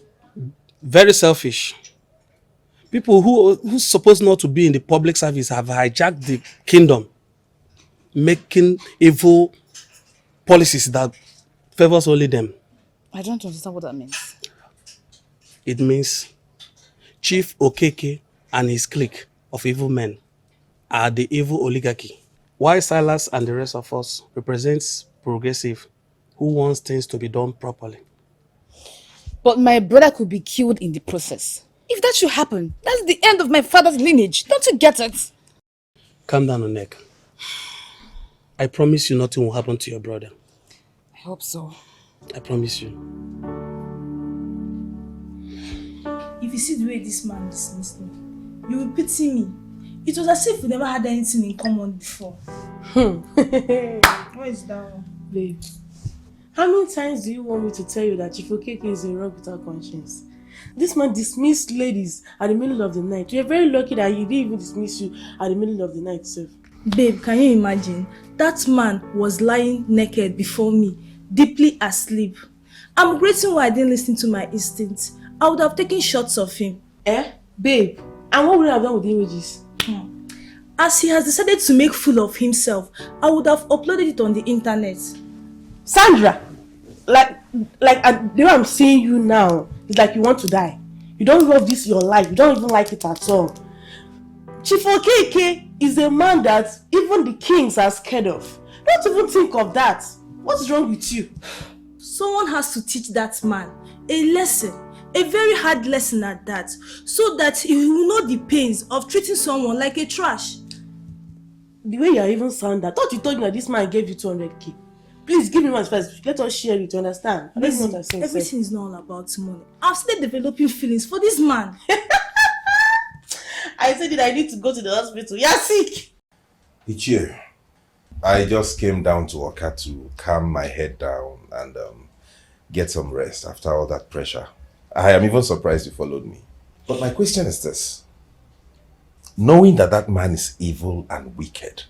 very selfish. People who supposed not to be in the public service have hijacked the kingdom, making evil policies that favors only them. I don't understand what that means. It means Chief Okeke and his clique of evil men are the evil oligarchy, while Silas and the rest of us represents progressive who wants things to be done properly. But my brother could be killed in the process. If that should happen, that's the end of my father's lineage. Don't you get it? Calm down, Onek. I promise you nothing will happen to your brother. I hope so. I promise you. If you see the way this man dismissed me, you will pity me. It was as if we never had anything in common before. What is that one? Babe, how many times do you want me to tell you that Chief Okeke is a rock without conscience? This man dismissed ladies at the middle of the night. You're very lucky that he didn't even dismiss you at the middle of the night, sir. Babe, can you imagine? That man was lying naked before me, deeply asleep. I'm grateful why I didn't listen to my instincts. I would have taken shots of him. Babe, and what would I have done with the images? As he has decided to make fool of himself, I would have uploaded it on the internet. Sandra, like the way I'm seeing you now, it's like you want to die. You don't love this your life. You don't even like it at all. Chief Okeke is a man that even the kings are scared of. Don't even think of that. What's wrong with you? Someone has to teach that man a lesson, a very hard lesson at that, so that he will know the pains of treating someone like a trash. The way you are even sound that, thought you told me that this man gave you 200k. Please give me one first. Let us share it, you understand? Listen, everything is not all about money. I've started developing feelings for this man. I said that I need to go to the hospital. You're sick. Ichie, I just came down to Oka to calm my head down and get some rest after all that pressure. I am even surprised you followed me. But my question is this. Knowing that that man is evil and wicked,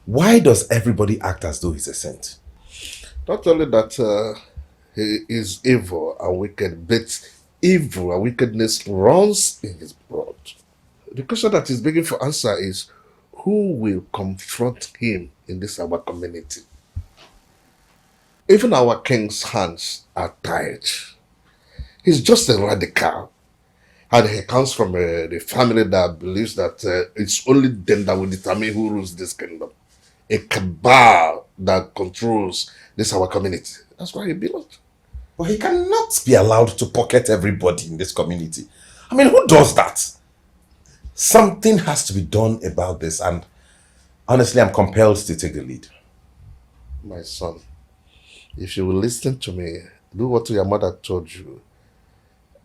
why does everybody act as though he's a saint? Not only that he is evil and wicked, but evil and wickedness runs in his blood. The question that is begging for answer is, who will confront him in this our community? Even our king's hands are tied. He's just a radical. And he comes from the family that believes that it's only them that will determine who rules this kingdom. A cabal that controls this our community. That's why he belongs. But he cannot be allowed to pocket everybody in this community. I mean, who does that? Something has to be done about this, and honestly, I'm compelled to take the lead. My son, if you will listen to me, do what your mother told you,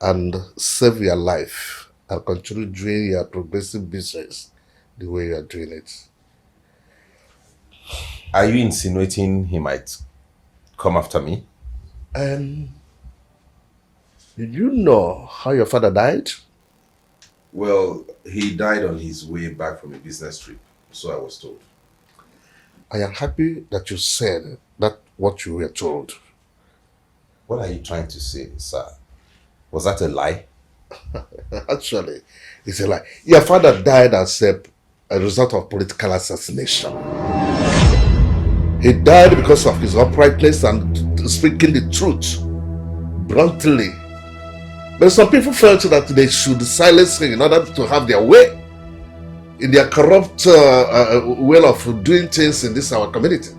and save your life, and continue doing your progressive business the way you are doing it. Are you insinuating he might come after me? Did you know how your father died? Well, he died on his way back from a business trip, so I was told. I am happy that you said that what you were told. What are you trying to say, sir? Was that a lie? Actually, it's a lie. Your father died as a result of political assassination. He died because of his uprightness and speaking the truth bluntly. But some people felt that they should silence him in order to have their way in their corrupt way of doing things in this our community.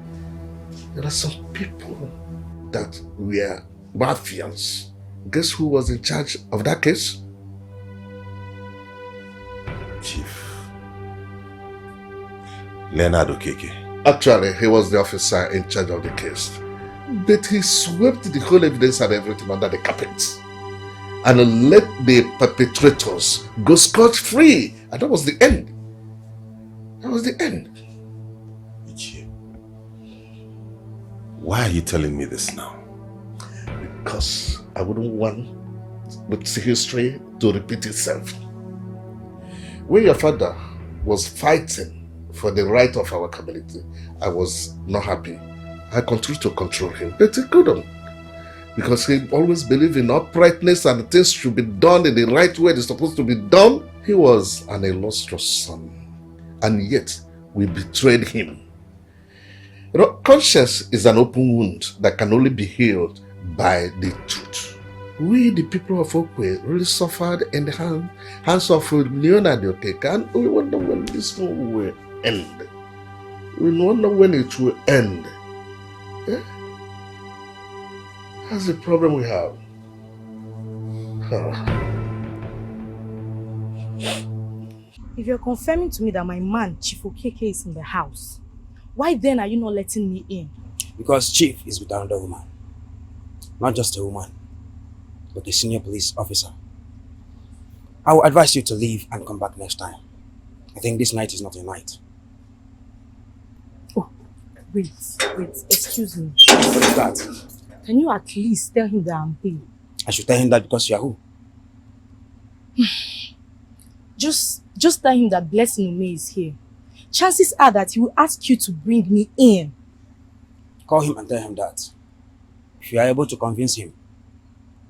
There are some people that were mafians. Guess who was in charge of that case? Chief Leonard Okeke. Actually, he was the officer in charge of the case. But he swept the whole evidence and everything under the carpet and let the perpetrators go scot-free. And that was the end. That was the end. Why are you telling me this now? Because I wouldn't want the history to repeat itself. When your father was fighting for the right of our community, I was not happy. I continued to control him, but he couldn't. Because he always believed in uprightness and things should be done in the right way they're supposed to be done. He was an illustrious son, and yet we betrayed him. You know, conscience is an open wound that can only be healed by the truth. We, the people of Okwe, really suffered in the hands of Leonard Okeke, and we wonder when this will end. We wonder when it will end. Yeah? That's the problem we have. If you're confirming to me that my man, Chief Okeke, is in the house, why then are you not letting me in? Because Chief is with another woman. Not just a woman, but a senior police officer. I will advise you to leave and come back next time. I think this night is not your night. Oh, wait, excuse me. What is that? Can you at least tell him that I'm here? I should tell him that because you are who? Just tell him that Blessing Ume is here. Chances are that he will ask you to bring me in. Call him and tell him that. If you are able to convince him,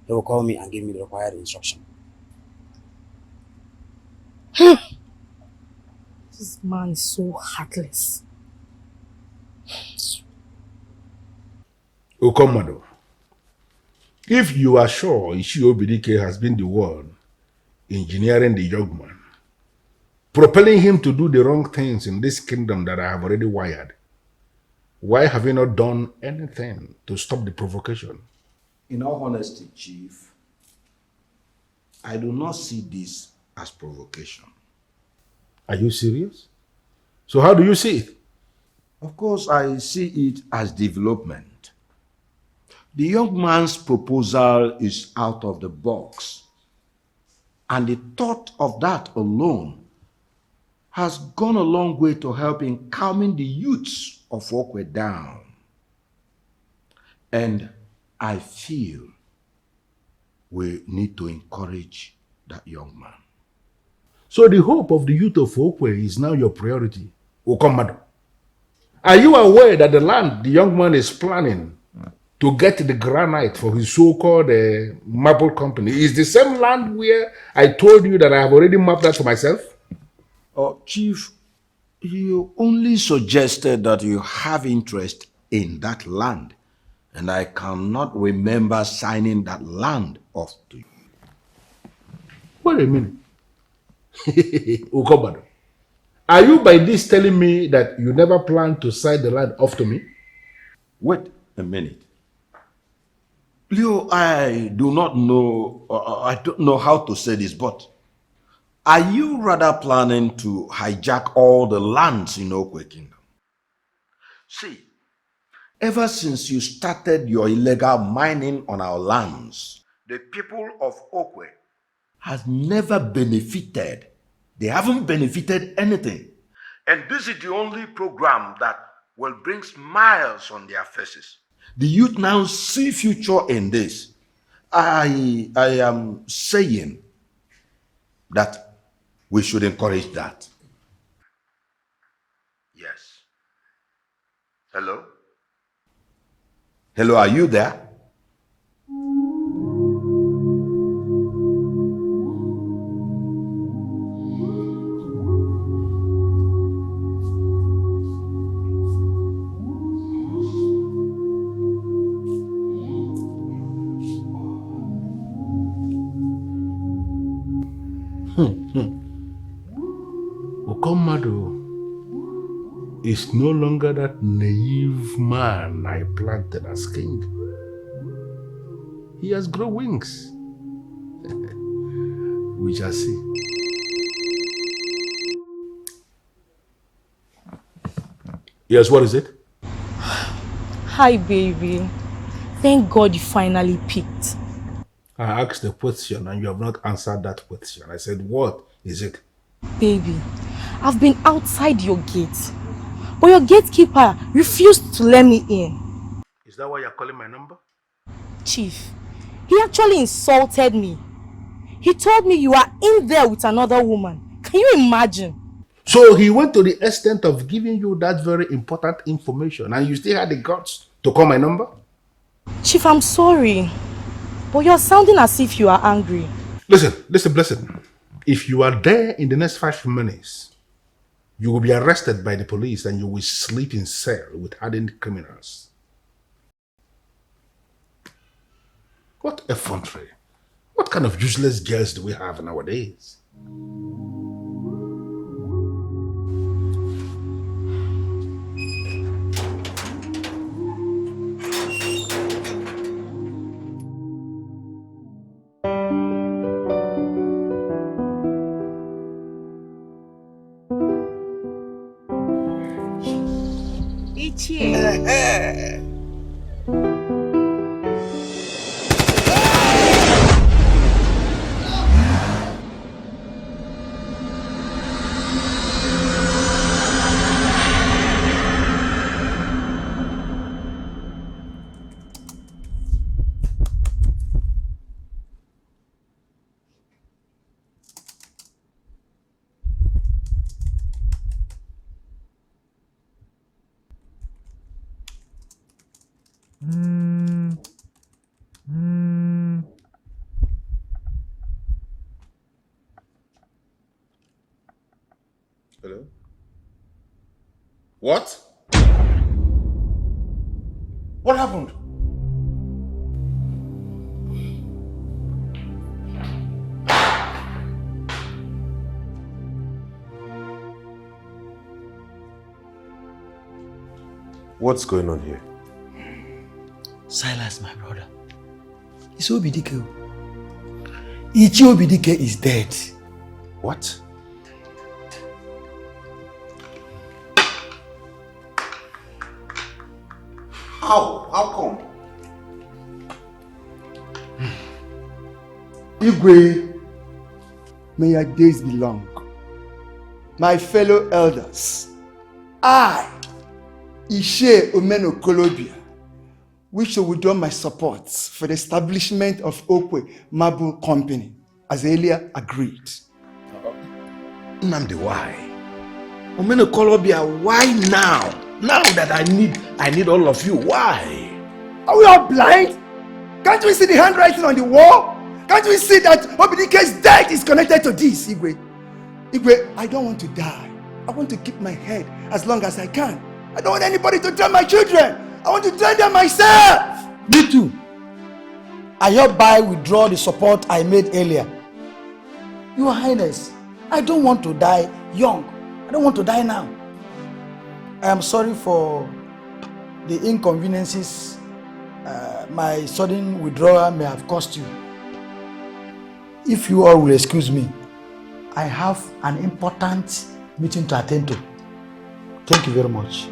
he will call me and give me the required instruction. This man is so heartless. Okomado, if you are sure Ishi Obidike has been the one engineering the young man, propelling him to do the wrong things in this kingdom that I have already wired, why have you not done anything to stop the provocation? In all honesty, Chief, I do not see this as provocation. Are you serious? So how do you see it? Of course, I see it as development. The young man's proposal is out of the box. And the thought of that alone has gone a long way to help in calming the youths of Okwe down. And I feel we need to encourage that young man. So the hope of the youth of Okwe is now your priority, Okomado. Are you aware that the land the young man is planning to get the granite for his so-called marble company is the same land where I told you that I have already mapped that for myself? Oh, Chief, you only suggested that you have interest in that land, and I cannot remember signing that land off to you. Wait a minute. Okomado, are you by this telling me that you never planned to sign the land off to me? Wait a minute. Leo, I do not know, I don't know how to say this, but are you rather planning to hijack all the lands in Okwe Kingdom? See, ever since you started your illegal mining on our lands, the people of Okwe has never benefited. They haven't benefited anything. And this is the only program that will bring smiles on their faces. The youth now see future in this. I am saying that we should encourage that. Yes. Hello? Hello, are you there? Okomado is no longer that naive man I planted as king. He has grown wings. We shall see. Yes, what is it? Hi, baby. Thank God you finally picked. I asked the question and you have not answered that question. I said, what is it? Baby, I've been outside your gate, but your gatekeeper refused to let me in. Is that why you're calling my number? Chief, he actually insulted me. He told me you are in there with another woman. Can you imagine? So he went to the extent of giving you that very important information and you still had the guts to call my number? Chief, I'm sorry, but you're sounding as if you are angry. Listen. If you are there in the next 5 minutes, you will be arrested by the police and you will sleep in cell with hardened criminals. What effrontery. What kind of useless girls do we have nowadays? Hello? What? What happened? What's going on here? Silas, my brother. It's Obidike. Ichi Obidike is dead. What? How come? Igwe, may your days be long. My fellow elders, I, Ishe Omeno Kolobia, wish to withdraw my support for the establishment of Okwe Marble Company, as earlier agreed. Nnamdi, why? Omeno Kolobia, why now? Now that I need all of you, why? Are we all blind? Can't we see the handwriting on the wall? Can't we see that Obidike's death is connected to this, Igwe? Igwe, I don't want to die. I want to keep my head as long as I can. I don't want anybody to train my children. I want to train them myself. Me too. I hereby withdraw the support I made earlier. Your Highness, I don't want to die young. I don't want to die now. I am sorry for the inconveniences my sudden withdrawal may have cost you. If you all will excuse me, I have an important meeting to attend to. Thank you very much.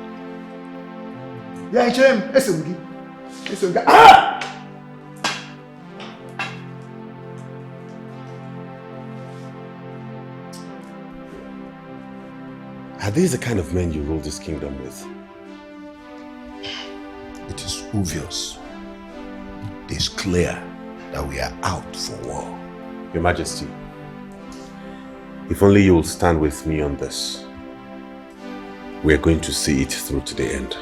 Are these the kind of men you rule this kingdom with? It is obvious. It is clear that we are out for war. Your Majesty, if only you will stand with me on this, we are going to see it through to the end.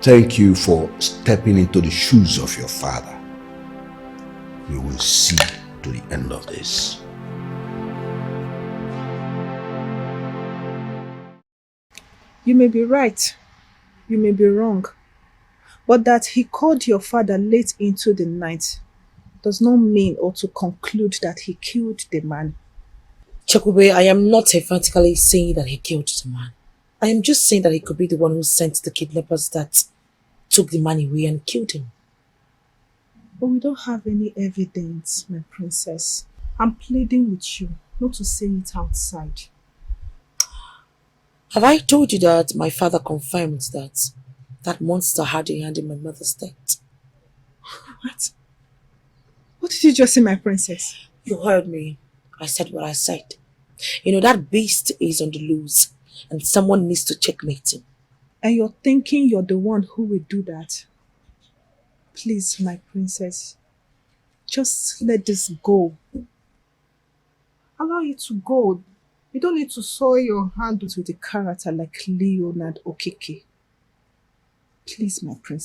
Thank you for stepping into the shoes of your father. We will see to the end of this. You may be right, you may be wrong, but that he called your father late into the night does not mean or to conclude that he killed the man. Chekube, I am not emphatically saying that he killed the man. I am just saying that he could be the one who sent the kidnappers that took the man away and killed him. But we don't have any evidence, my princess. I'm pleading with you not to say it outside. Have I told you that my father confirmed that that monster had a hand in my mother's death? What? What did you just say, my princess? You heard me. I said what I said. You know, that beast is on the loose and someone needs to checkmate him. And you're thinking you're the one who will do that? Please, my princess, just let this go. Allow it to go. You don't need to soil your hands with a character like Leonard Okeke. Please, my princess.